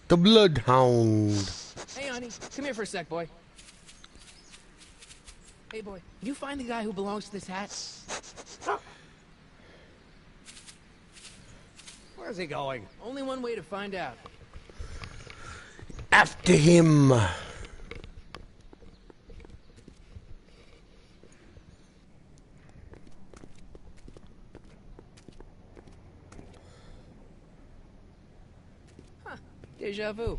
The Bloodhound. Hey, honey, come here for a sec, boy. Hey, boy, can you find the guy who belongs to this hat? Where's he going? Only one way to find out. After him. Deja vu.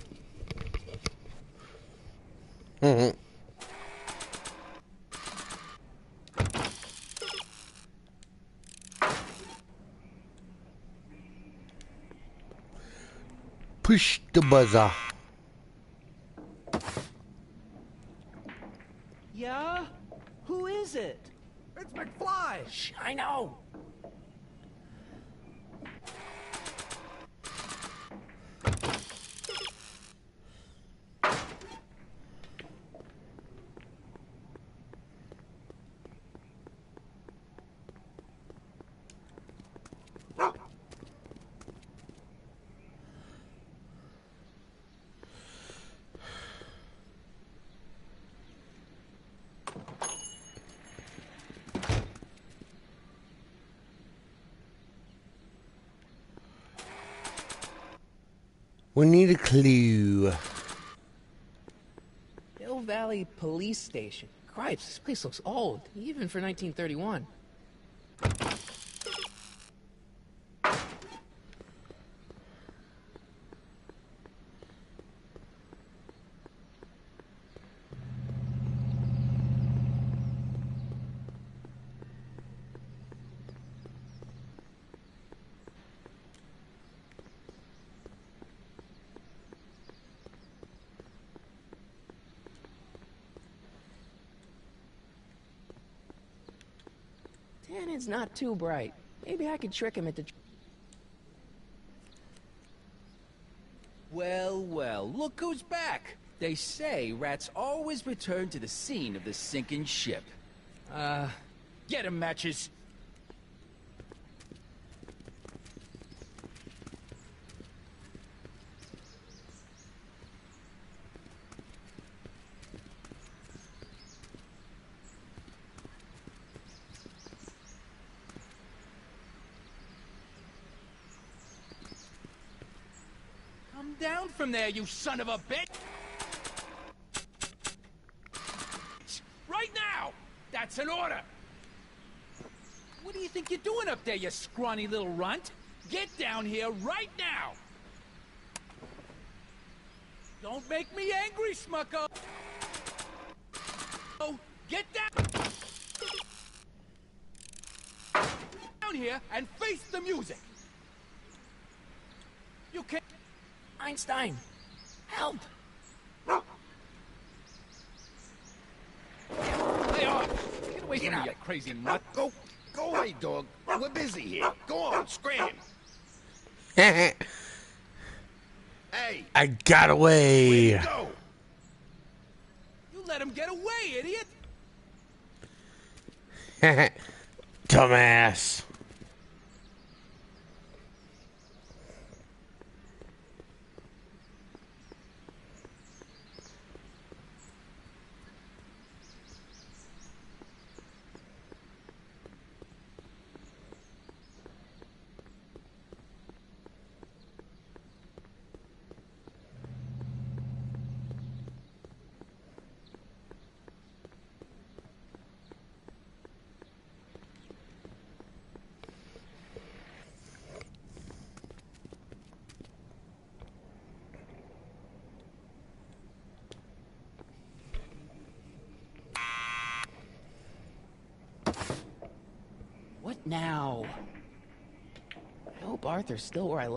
Push the buzzer. Yeah? Who is it? It's McFly! Shh, I know. We need a clue. Hill Valley Police Station. Cripes, this place looks old, even for 1931. Tannen's not too bright. Maybe I could trick him into... Well, well, look who's back. They say rats always return to the scene of the sinking ship. Get 'em, Matches. Come down from there, you son of a bitch! That's an order! What do you think you're doing up there, you scrawny little runt? Get down here right now! Don't make me angry, Smucko! Oh, get down! Down here and face the music! You can't... Einstein! Help! Lay off! Get away from me, you crazy mutt! Go away, dog. We're busy here. Go on, scram. Hey, Hey, I got away. go. You let him get away, idiot! Dumbass. What now? I hope Arthur's still where I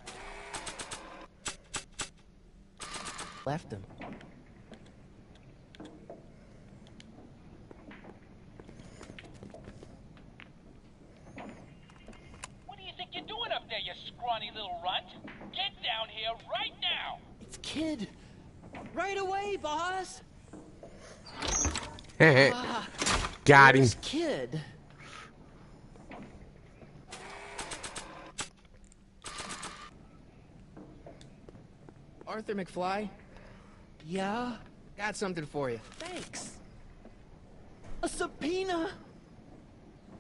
left him. What do you think you're doing up there, you scrawny little runt? Get down here right now! It's Kid. Right away, boss. Got him. Where's Kid? Arthur McFly, Yeah? got something for you. Thanks. A subpoena?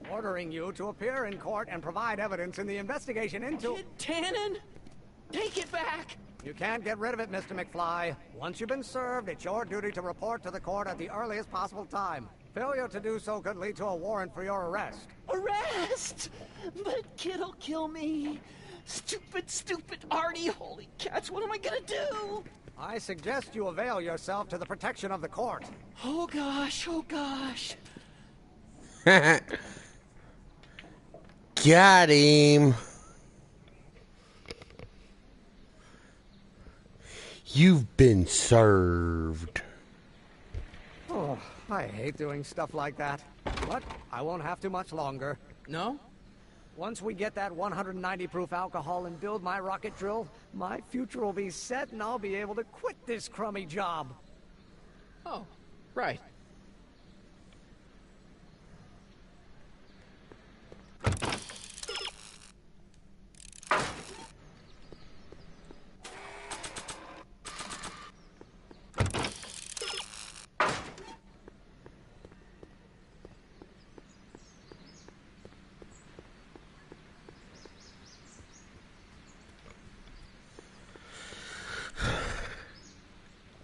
Ordering you to appear in court and provide evidence in the investigation into... Kid Tannen? Take it back! You can't get rid of it, Mr. McFly. Once you've been served, it's your duty to report to the court at the earliest possible time. Failure to do so could lead to a warrant for your arrest. Arrest! But Kid'll kill me. Stupid Artie. Holy cats, what am I gonna do? I suggest you avail yourself to the protection of the court. Oh gosh, oh gosh. Got him. You've been served. Oh, I hate doing stuff like that. But I won't have to much longer. No? Once we get that 190 proof alcohol and build my rocket drill, my future will be set and I'll be able to quit this crummy job. Oh, right.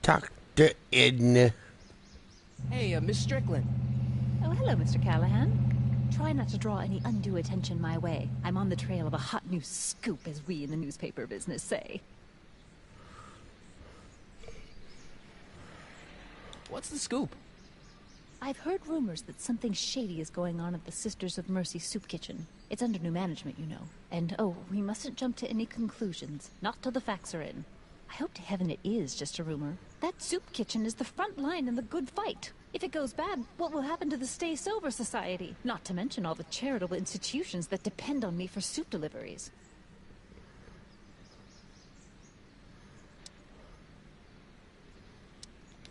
Dr. Edna. Hey, Miss Strickland. Oh, hello, Mr. Callahan. Try not to draw any undue attention my way. I'm on the trail of a hot new scoop, as we in the newspaper business say. What's the scoop? I've heard rumors that something shady is going on at the Sisters of Mercy soup kitchen. It's under new management, you know. And, oh, we mustn't jump to any conclusions. Not till the facts are in. I hope to heaven it is just a rumor. That soup kitchen is the front line in the good fight. If it goes bad, what will happen to the Stay Sober Society? Not to mention all the charitable institutions that depend on me for soup deliveries.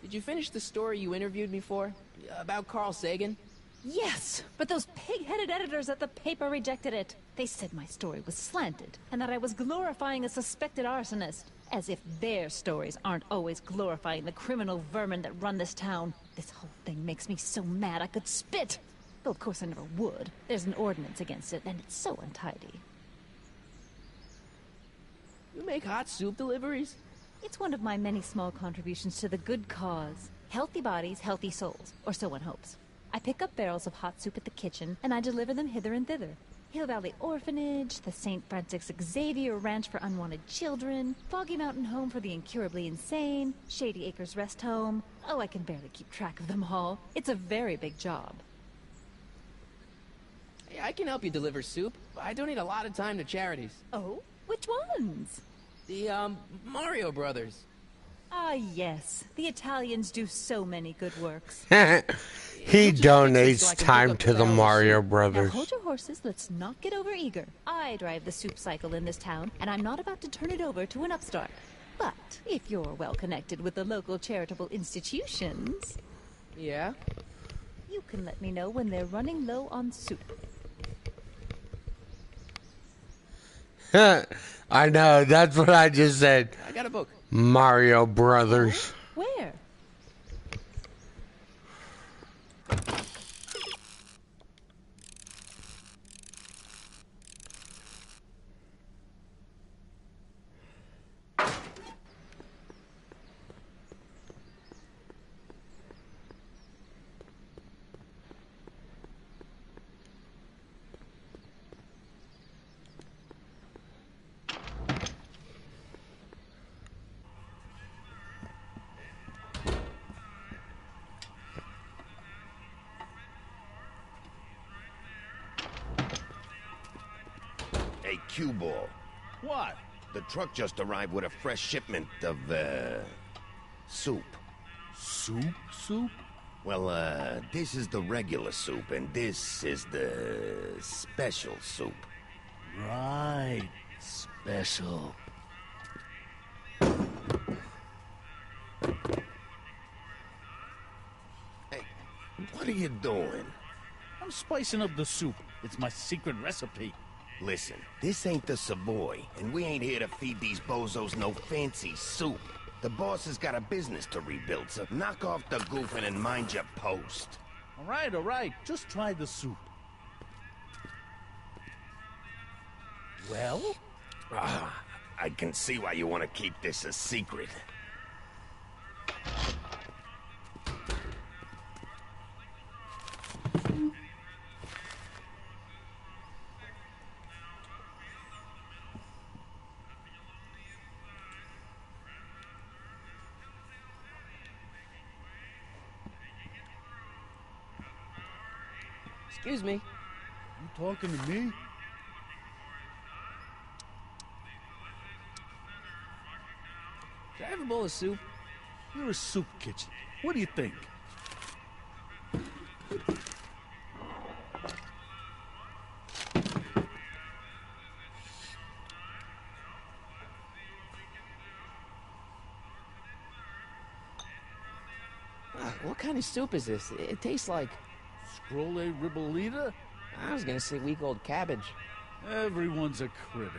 Did you finish the story you interviewed me for? About Carl Sagan? Yes, but those pig-headed editors at the paper rejected it. They said my story was slanted, and that I was glorifying a suspected arsonist. As if their stories aren't always glorifying the criminal vermin that run this town. This whole thing makes me so mad I could spit. Though of course I never would. There's an ordinance against it, and it's so untidy. You make hot soup deliveries? It's one of my many small contributions to the good cause. Healthy bodies, healthy souls. Or so one hopes. I pick up barrels of hot soup at the kitchen, and I deliver them hither and thither. Hill Valley Orphanage, the St. Francis Xavier Ranch for Unwanted Children, Foggy Mountain Home for the Incurably Insane, Shady Acres Rest Home. Oh, I can barely keep track of them all. It's a very big job. Hey, I can help you deliver soup. I donate a lot of time to charities. Oh? Which ones? The, Mario Brothers. Ah, yes. The Italians do so many good works. He donates time to the Mario Brothers. Now hold your horses, let's not get over eager. I drive the soup cycle in this town, and I'm not about to turn it over to an upstart. But if you're well connected with the local charitable institutions... Yeah? You can let me know when they're running low on soup. I know, that's what I just said. I got a book. Mario Brothers. Where? Hey, cue ball. What? The truck just arrived with a fresh shipment of, soup. Soup? Soup? Well, this is the regular soup, and this is the special soup. Right. Special. Hey, what are you doing? I'm spicing up the soup. It's my secret recipe. Listen, this ain't the Savoy, and we ain't here to feed these bozos no fancy soup. The boss has got a business to rebuild, so knock off the goofing and mind your post. All right. Just try the soup. Well? I can see why you want to keep this a secret. Excuse me. You talking to me? Can I have a bowl of soup? You're a soup kitchen. What do you think? What kind of soup is this? It tastes like... Scrolle ribollita? I was gonna say week-old cabbage. Everyone's a critic.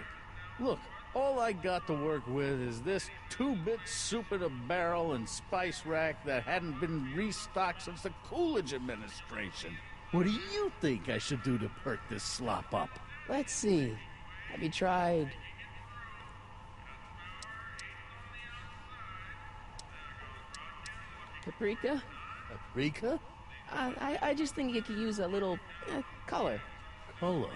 Look, all I got to work with is this 2-bit soup in a barrel and spice rack that hadn't been restocked since the Coolidge administration. What do you think I should do to perk this slop up? Let's see. Have you tried... paprika? Paprika? I just think you could use a little color. Color?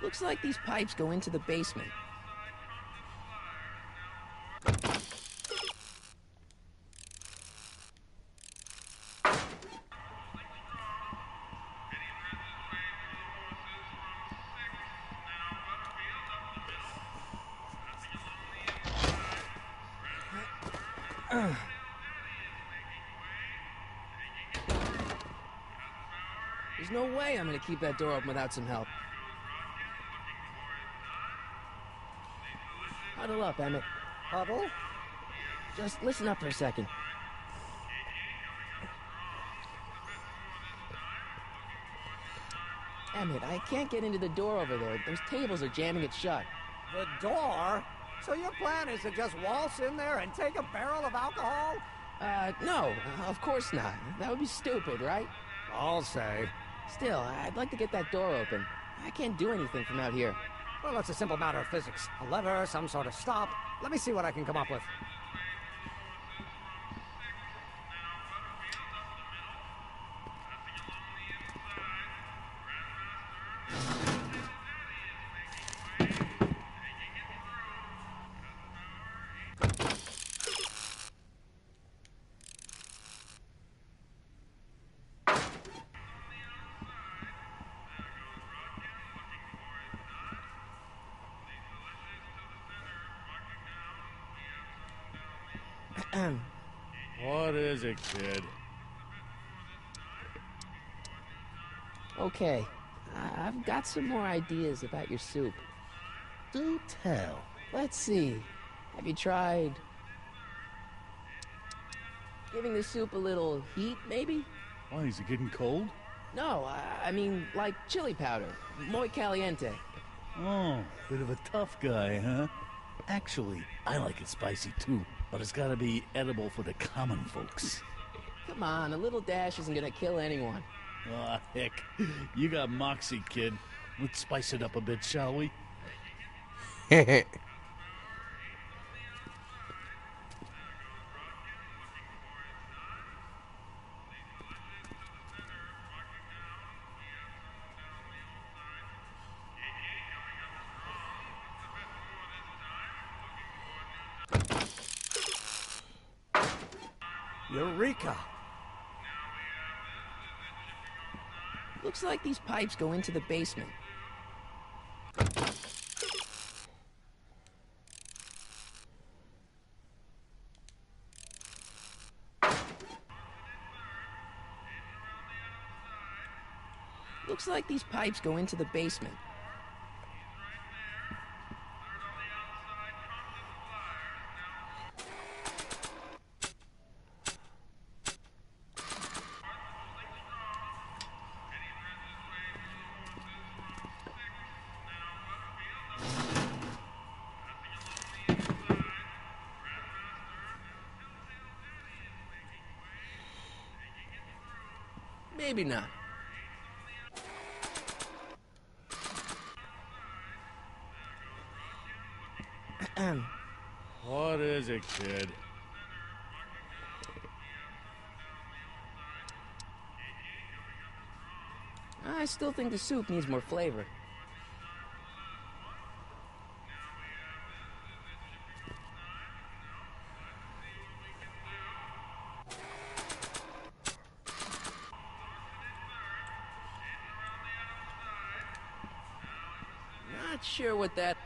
Looks like these pipes go into the basement. There's no way I'm gonna keep that door open without some help. Huddle up, Emmett. Huddle? Just listen up for a second. Emmett, I can't get into the door over there. Those tables are jamming it shut. The door? So your plan is to just waltz in there and take a barrel of alcohol? No, of course not. That would be stupid, right? I'll say. Still, I'd like to get that door open. I can't do anything from out here. Well, it's a simple matter of physics. A lever, some sort of stop. Let me see what I can come up with. What is it, kid? Okay, I've got some more ideas about your soup. Do tell. Let's see. Have you tried giving the soup a little heat, maybe? Why, is it getting cold? No, I mean like chili powder. Muy caliente. Oh, bit of a tough guy, huh? Actually, I like it spicy too, but it's gotta be edible for the common folks. Come on, a little dash isn't gonna kill anyone. Aw, heck. You got moxie, kid. Let's spice it up a bit, shall we? Eureka! Looks like these pipes go into the basement. Looks like these pipes go into the basement. Maybe not. What is it, kid? I still think the soup needs more flavor. Not sure what that...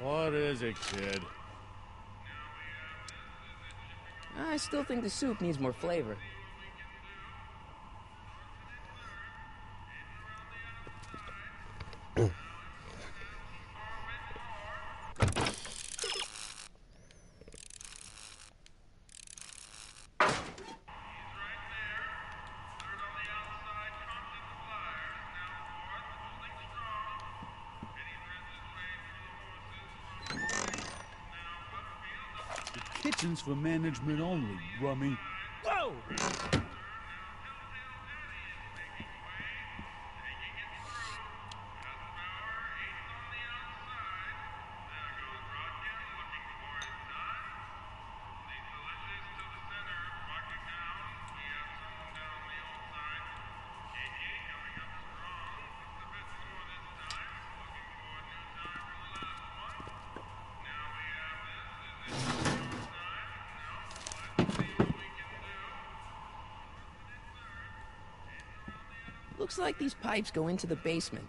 What is it, kid? I still think the soup needs more flavor. Kitchen's for management only, rummy. Whoa! Looks like these pipes go into the basement.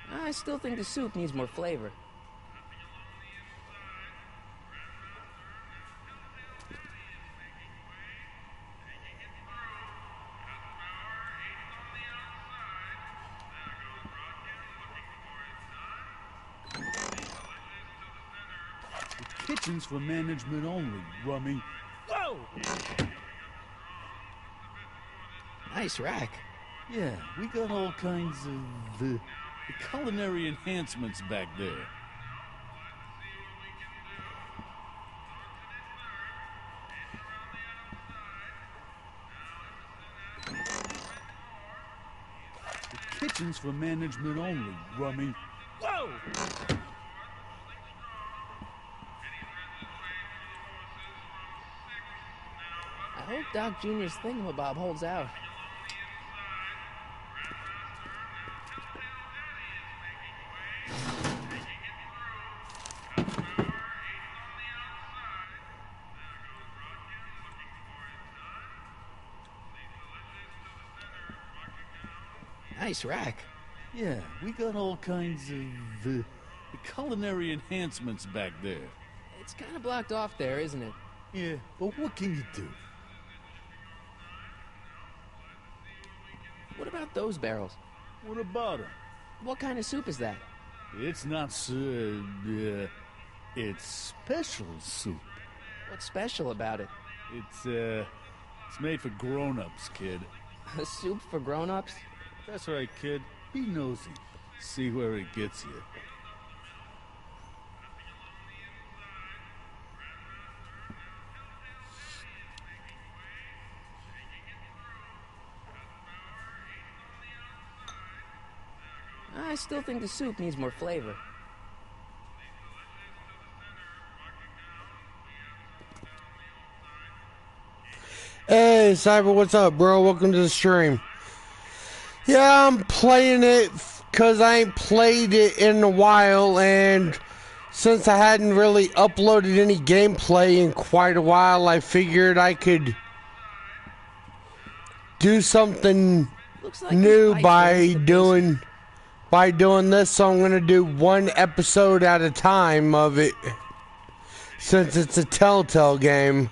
I still think the soup needs more flavor. Kitchen's for management only, Rummy. Whoa! Nice rack. Yeah, we got all kinds of culinary enhancements back there. The kitchen's for management only, Rummy. Whoa! I hope Doc Jr.'s thingamabob holds out. Nice rack. Yeah, we got all kinds of culinary enhancements back there. It's kind of blocked off there, isn't it? Yeah, but what can you do? What about those barrels? What about them? What kind of soup is that? It's not it's special soup. What's special about it? It's made for grown-ups, kid. A soup for grown-ups? That's right, kid. Be nosy. See where it gets you. I still think the soup needs more flavor. Hey, Cyber, what's up, bro? Welcome to the stream. Yeah, I'm playing it because I ain't played it in a while, and since I hadn't really uploaded any gameplay in quite a while, I figured I could do something new by doing this. So I'm gonna do one episode at a time of it, since it's a Telltale game.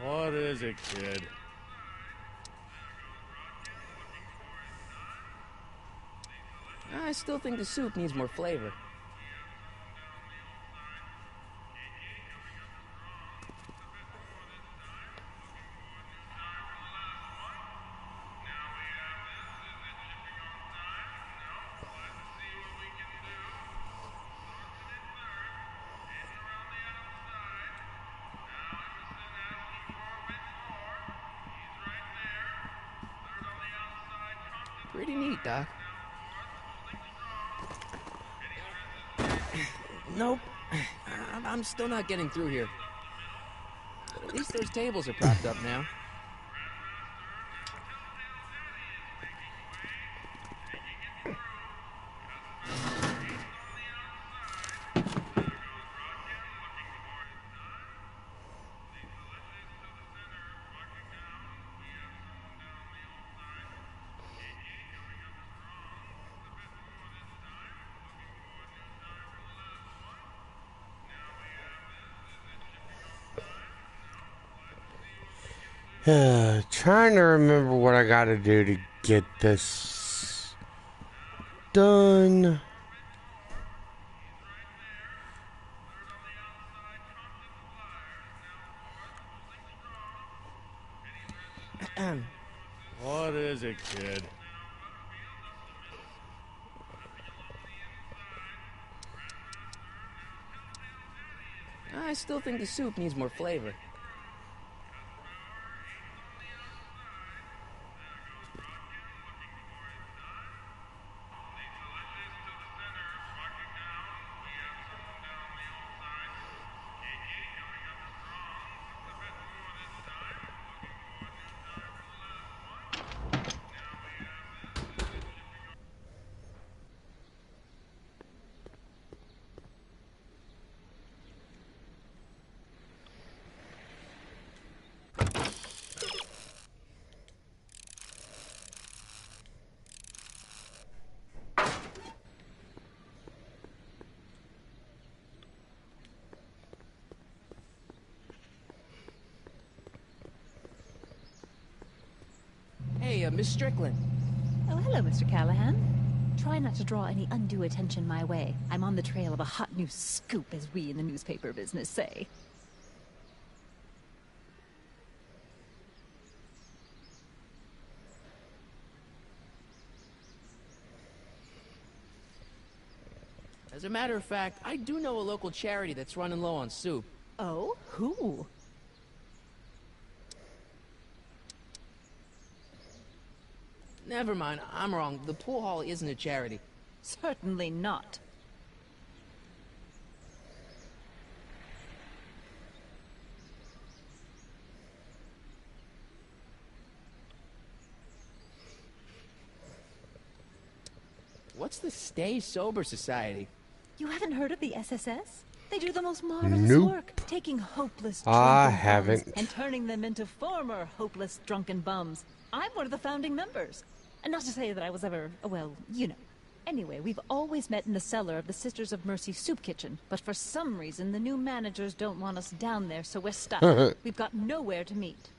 What is it, kid? I still think the soup needs more flavor. Pretty neat, Doc. Nope. I'm still not getting through here. At least those tables are propped up now. Trying to remember what I gotta do to get this done. What is it, kid? I still think the soup needs more flavor. Miss Strickland. Oh, hello, Mr. Callahan. Try not to draw any undue attention my way. I'm on the trail of a hot new scoop, as we in the newspaper business say. As a matter of fact, I do know a local charity that's running low on soup. Oh? Who? Never mind, I'm wrong. The pool hall isn't a charity. Certainly not. What's the Stay Sober Society? You haven't heard of the SSS? They do the most marvelous Nope. work, taking hopeless I drunken haven't. bums and turning them into former hopeless drunken bums. I'm one of the founding members. And not to say that I was ever, well, you know. Anyway, we've always met in the cellar of the Sisters of Mercy soup kitchen, but for some reason the new managers don't want us down there, so we're stuck. We've got nowhere to meet.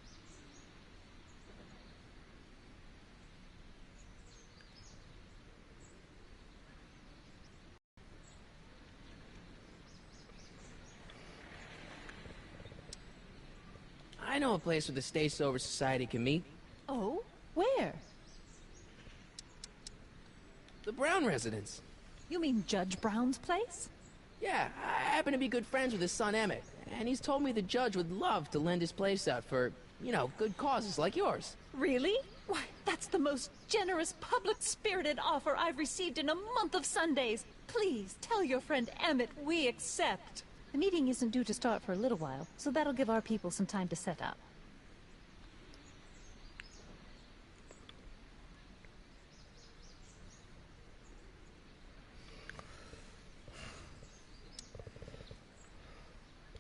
I know a place where the Stay Sober Society can meet. Oh? Where? The Brown residence. You mean Judge Brown's place? Yeah, I happen to be good friends with his son Emmett, and he's told me the judge would love to lend his place out for, you know, good causes like yours. Really? Why, that's the most generous, public-spirited offer I've received in a month of Sundays. Please, tell your friend Emmett we accept. The meeting isn't due to start for a little while, so that'll give our people some time to set up.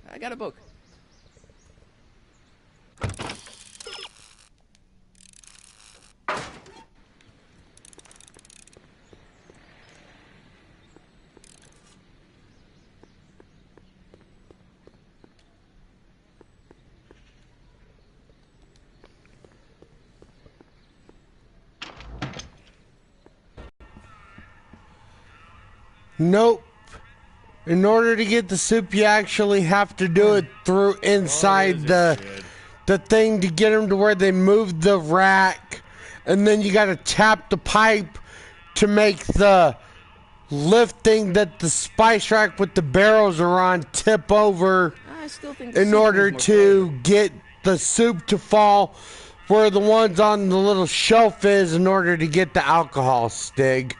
I got a book. Nope. In order to get the soup, you actually have to do it through inside the thing to get them to where they move the rack, and then you got to tap the pipe to make the lifting that the spice rack with the barrels are on tip over I still think the in soup order needs more to get the soup to fall where the ones on the little shelf is in order to get the alcohol stig.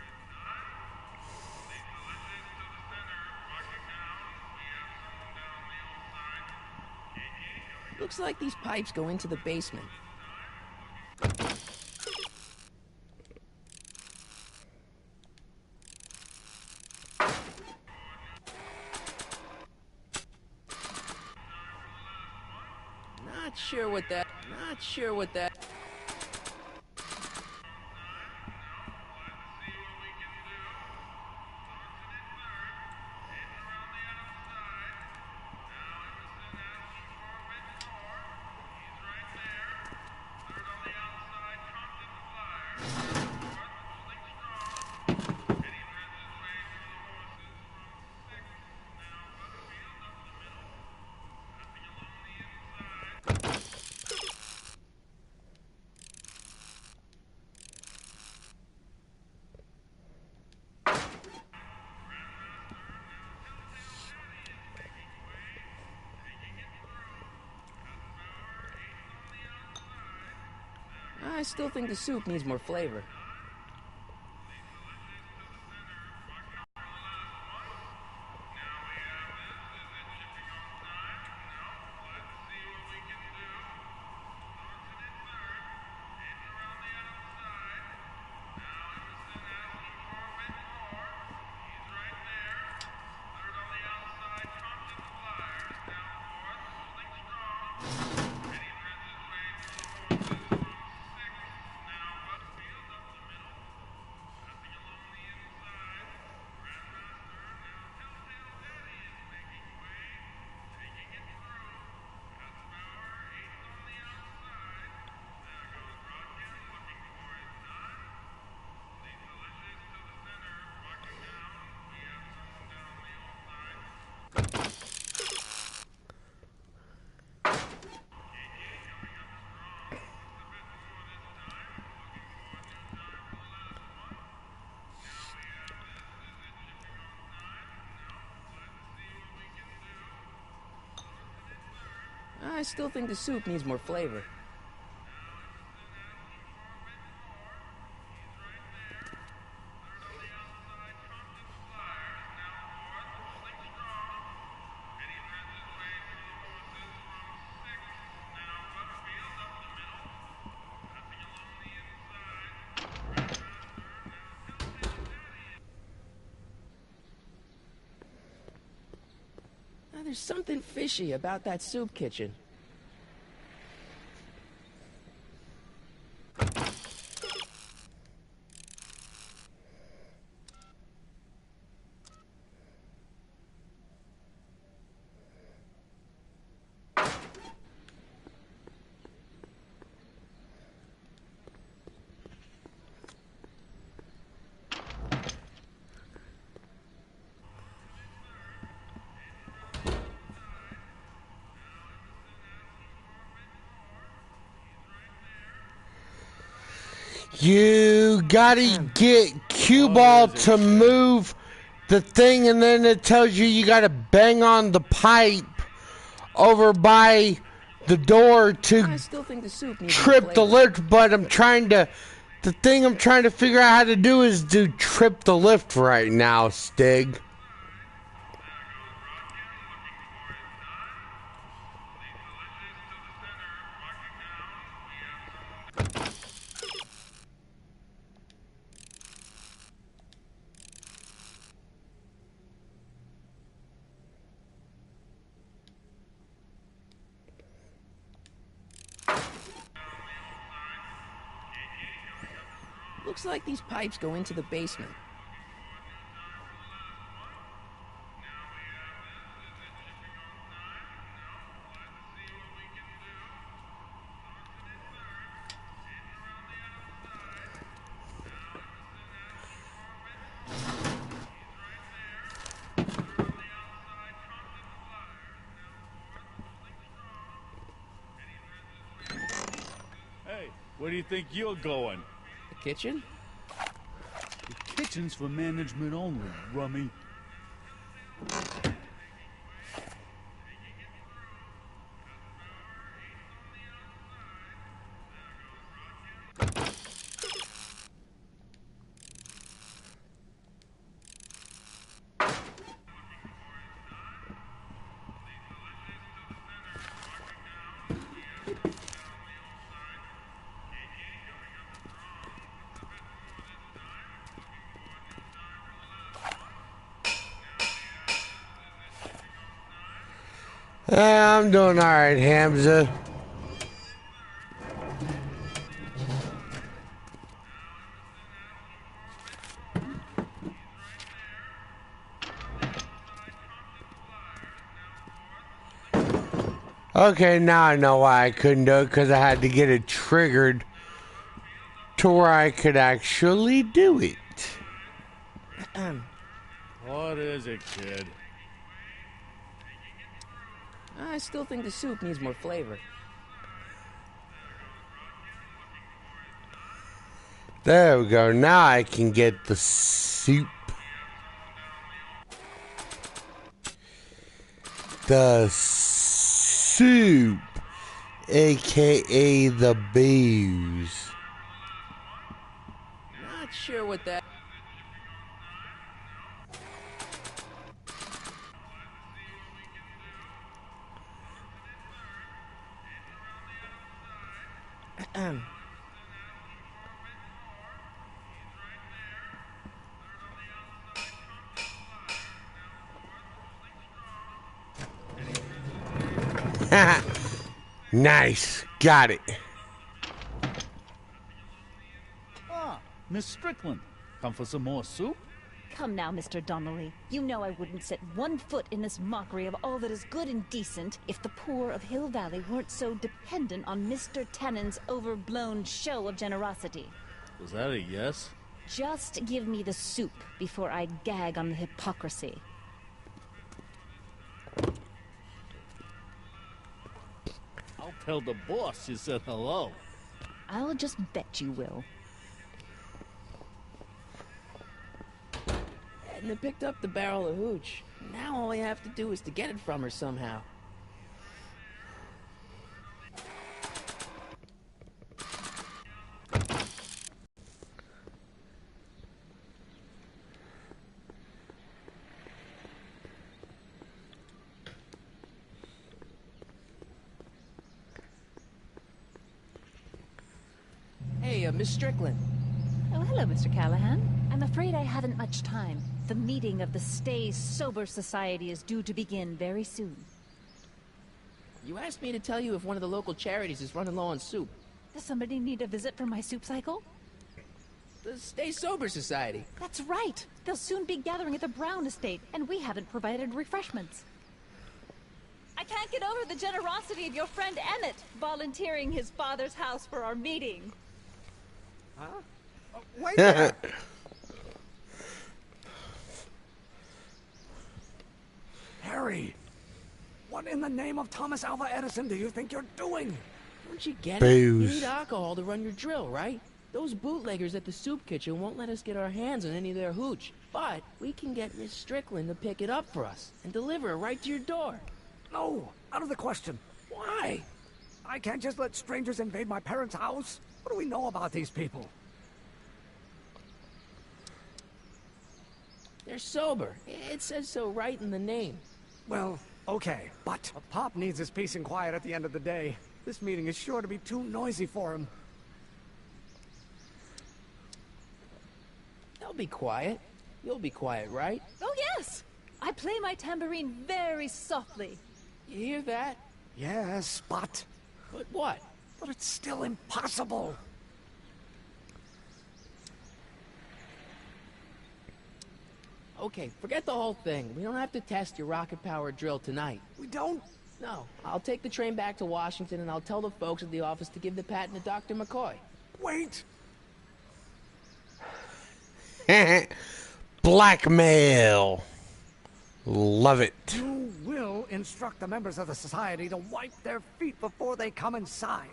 Looks like these pipes go into the basement. Not sure what that. I still think the soup needs more flavor. I still think the soup needs more flavor. There's something fishy about that soup kitchen. You gotta get cue ball to move the thing, and then it tells you gotta bang on the pipe over by the door to I still think the soup needs trip more the flavor. lift, but the thing I'm trying to figure out how to do is to trip the lift right now, Stig. Looks like these pipes go into the basement. Hey, where do you think you're going? The kitchen? The kitchen's for management only, rummy. I'm doing alright, Hamza. Okay, now I know why I couldn't do it, because I had to get it triggered to where I could actually do it. What is it, kid? I still think the soup needs more flavor. There we go. Now I can get the soup. The soup, aka the booze. Not sure what that... Nice. Got it. Ah, Miss Strickland. Come for some more soup? Come now, Mr. Donnelly. You know I wouldn't set one foot in this mockery of all that is good and decent if the poor of Hill Valley weren't so dependent on Mr. Tennant's overblown show of generosity. Was that a yes? Just give me the soup before I gag on the hypocrisy. I'll tell the boss you said hello. I'll just bet you will. Edna picked up the barrel of hooch. Now all I have to do is to get it from her somehow. Miss Strickland. Oh, hello, Mr. Callahan. I'm afraid I haven't much time. The meeting of the Stay Sober Society is due to begin very soon. You asked me to tell you if one of the local charities is running low on soup. Does somebody need a visit from my soup cycle? The Stay Sober Society. That's right. They'll soon be gathering at the Brown estate, and we haven't provided refreshments. I can't get over the generosity of your friend Emmett, volunteering his father's house for our meeting. Huh? Wait there! Harry! What in the name of Thomas Alva Edison do you think you're doing? Don't you get it? You need alcohol to run your drill, right? Those bootleggers at the soup kitchen won't let us get our hands on any of their hooch. But we can get Miss Strickland to pick it up for us and deliver it right to your door. No, out of the question. Why? I can't just let strangers invade my parents' house. What do we know about these people? They're sober. It says so right in the name. Well, okay, but Pop needs his peace and quiet at the end of the day. This meeting is sure to be too noisy for him. They'll be quiet. You'll be quiet, right? Oh, yes! I play my tambourine very softly. You hear that? Yes, but... But what? But it's still impossible. Okay, forget the whole thing. We don't have to test your rocket-powered drill tonight. We don't? No. I'll take the train back to Washington and I'll tell the folks at the office to give the patent to Dr. McCoy. Wait! Blackmail. Love it. You will instruct the members of the society to wipe their feet before they come inside.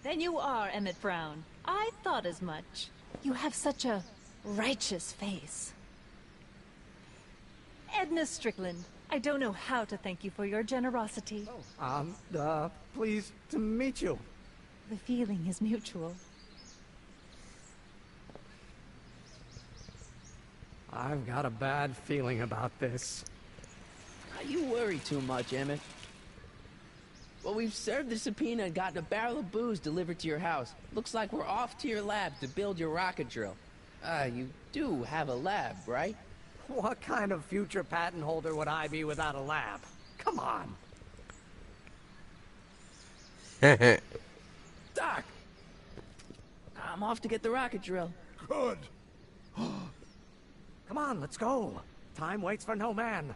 Then you are Emmett Brown. I thought as much. You have such a righteous face. Edna Strickland, I don't know how to thank you for your generosity. Pleased to meet you. The feeling is mutual. I've got a bad feeling about this. You worry too much, Emmett. Well, we've served the subpoena and gotten a barrel of booze delivered to your house. Looks like we're off to your lab to build your rocket drill. You do have a lab, right? What kind of future patent holder would I be without a lab? Come on. Doc! I'm off to get the rocket drill. Good. Come on, let's go. Time waits for no man.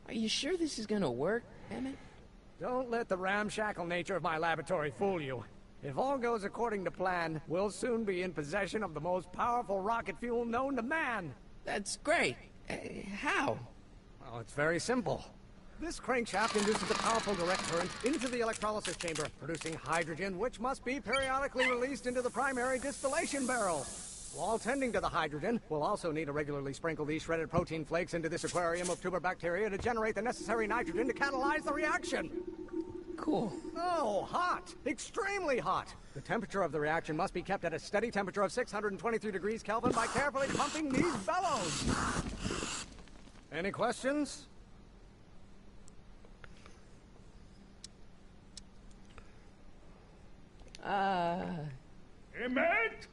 Are you sure this is gonna work, Emmett? Don't let the ramshackle nature of my laboratory fool you. If all goes according to plan, we'll soon be in possession of the most powerful rocket fuel known to man. That's great. How? Well, it's very simple. This crankshaft induces a powerful direct current into the electrolysis chamber, producing hydrogen, which must be periodically released into the primary distillation barrel. While tending to the hydrogen, we'll also need to regularly sprinkle these shredded protein flakes into this aquarium of tuberbacteria to generate the necessary nitrogen to catalyze the reaction. Cool. Oh, hot! Extremely hot! The temperature of the reaction must be kept at a steady temperature of 623 degrees Kelvin by carefully pumping these bellows. Any questions? Emmett?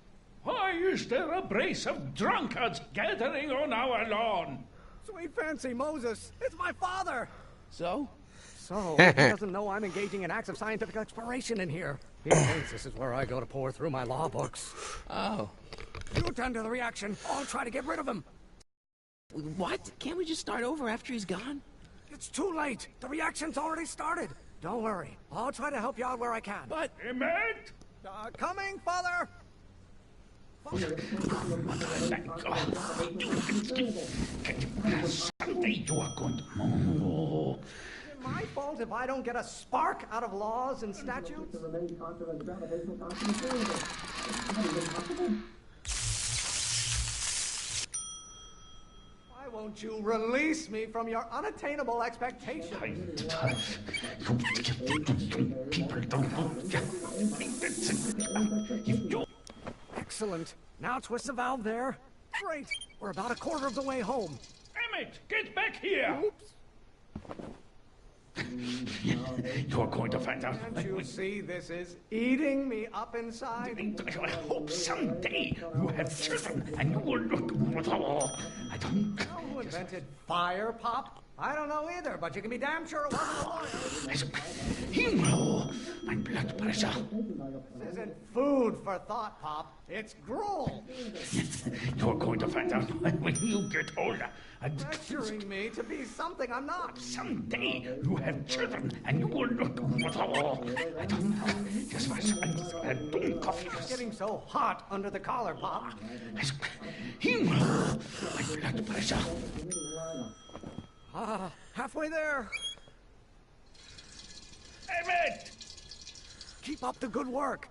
Why is there a brace of drunkards gathering on our lawn? Sweet fancy Moses, it's my father! So? So, he doesn't know I'm engaging in acts of scientific exploration in here. He thinks this is where I go to pour through my law books. Oh. You attend to the reaction. I'll try to get rid of him. What? Can't we just start over after he's gone? It's too late. The reaction's already started. Don't worry. I'll try to help you out where I can. But... Emmett? Coming, father! Someday you are going to... My fault if I don't get a spark out of laws and statutes? Why won't you release me from your unattainable expectations? People don't know. Excellent. Now twist the valve there. Great. We're about a quarter of the way home. Emmett, get back here! You're going to find out. Can't you see this is eating me up inside? I hope someday you have children and you will look. I don't. Who invented fire, Pop? I don't know either, but you can be damn sure it wasn't a lawyer. You know my blood pressure. This isn't food for thought, Pop. It's gruel. You're going to find out when you get older. Pressuring me to be something I'm not. Someday you have children and you will look. I don't know. Just don't coffee. It's getting so hot under the collar, Pop. You know my blood pressure. Halfway there. Emmett! Keep up the good work.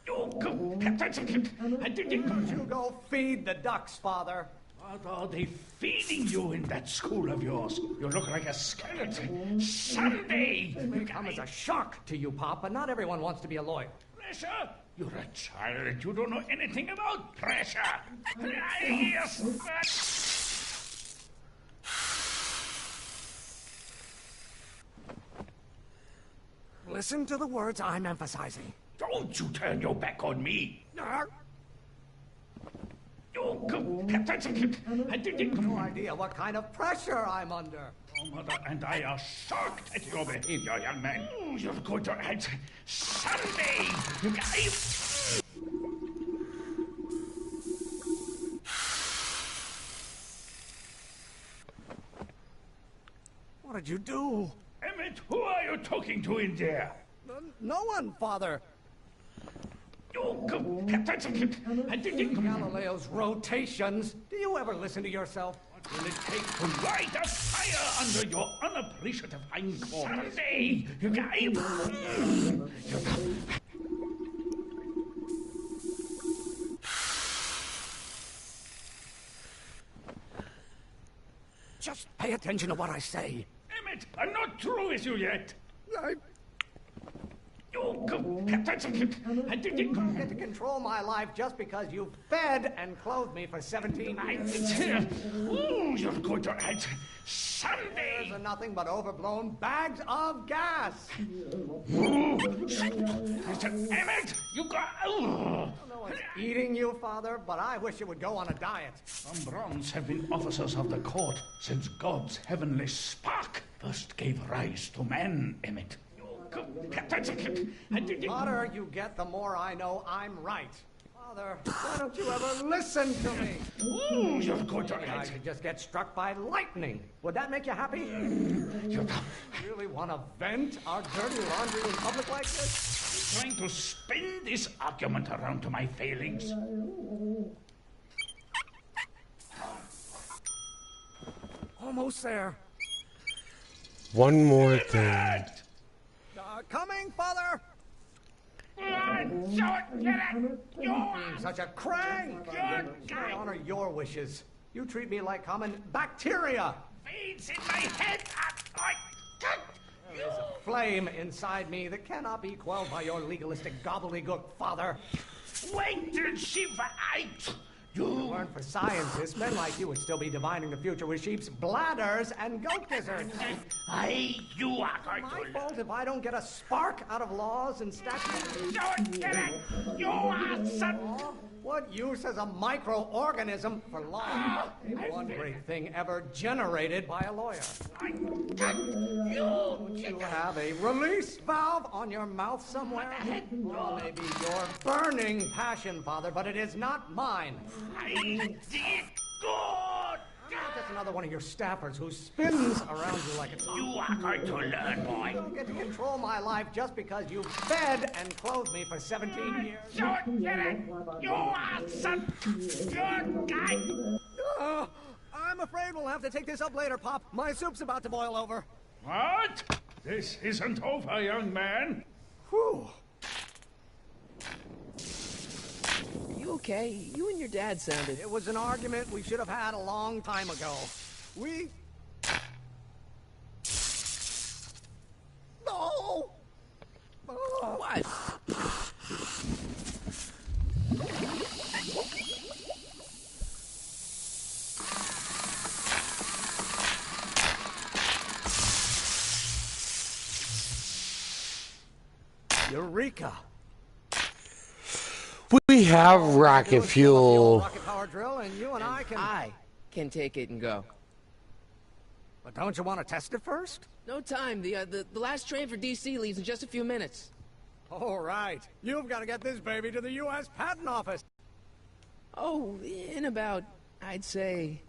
You go feed the ducks, Father. What are they feeding you in that school of yours? You look like a skeleton. Someday! It may come as a shock to you, Pop, but not everyone wants to be a lawyer. Pressure? You're a child. You don't know anything about pressure. Yes, Listen to the words I'm emphasizing. Don't you turn your back on me. No idea what kind of pressure I'm under. Your mother and I are shocked at your behavior, young man. You're going to act someday. What did you do? Emmett, who are you talking to in there? No one, Father. Galileo's rotations. Do you ever listen to yourself? What will it take to light a fire under your unappreciative hindquarters? Someday, Just pay attention to what I say. Emmett, I'm not through with you yet. You get to control my life just because you fed and clothed me for 17 years. You're going to act someday. There's nothing but overblown bags of gas. Emmett, you got. I don't know what's eating you, Father, but I wish you would go on a diet. Some bronze have been officers of the court since God's heavenly spark first gave rise to man, Emmett. The hotter you get, the more I know I'm right. Father, why don't you ever listen to me? You're going to I could just get struck by lightning. Would that make you happy? You really want to vent our dirty laundry in public like this? Trying to spin this argument around to my failings. Almost there. One more thing. Coming, Father! Being such a crank! I honor your wishes. You treat me like common bacteria. Feeds in my head. There is a flame inside me that cannot be quelled by your legalistic gobbledygook, Father. Wait till Shiva ate. If it weren't for scientists, men like you would still be divining the future with sheep's bladders and goat gizzards. You are going My fault if I don't get a spark out of laws and statutes. Don't get it! You are some... What use is a microorganism for law? One great thing ever generated by a lawyer. Don't you have a release valve on your mouth somewhere? Well, maybe your burning passion, Father, but it is not mine. I did good! Just another one of your staffers who spins around you like it's... You are going to learn, boy. You don't get to control my life just because you fed and clothed me for 17 years. Don't get it! You are some good guy! I'm afraid we'll have to take this up later, Pop. My soup's about to boil over. What? This isn't over, young man. Whew. You okay? You and your dad sounded... It was an argument we should have had a long time ago. We... No! What? Eureka! We have rocket fuel. Rocket power drill, and you and I can take it and go. But don't you want to test it first? No time. The last train for DC leaves in just a few minutes. All right. You've got to get this baby to the U.S. Patent Office. Oh, in about, I'd say...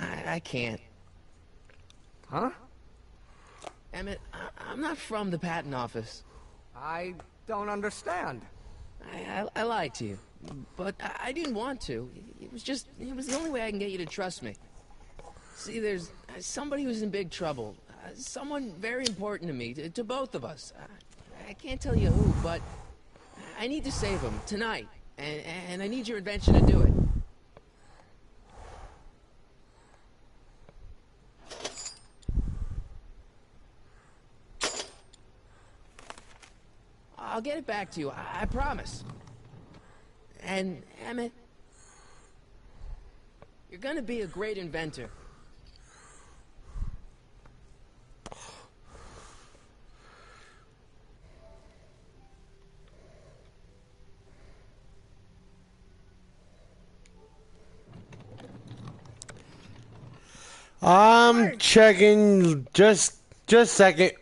I can't. Huh? Emmett, I'm not from the patent office. I don't understand. I lied to you, but I didn't want to. It was the only way I can get you to trust me. See, there's somebody who's in big trouble. Someone very important to me, to both of us. I can't tell you who, but I need to save him tonight, and I need your invention to do it. I'll get it back to you, I promise. And, Emmett, you're gonna be a great inventor. I'm checking, just a second.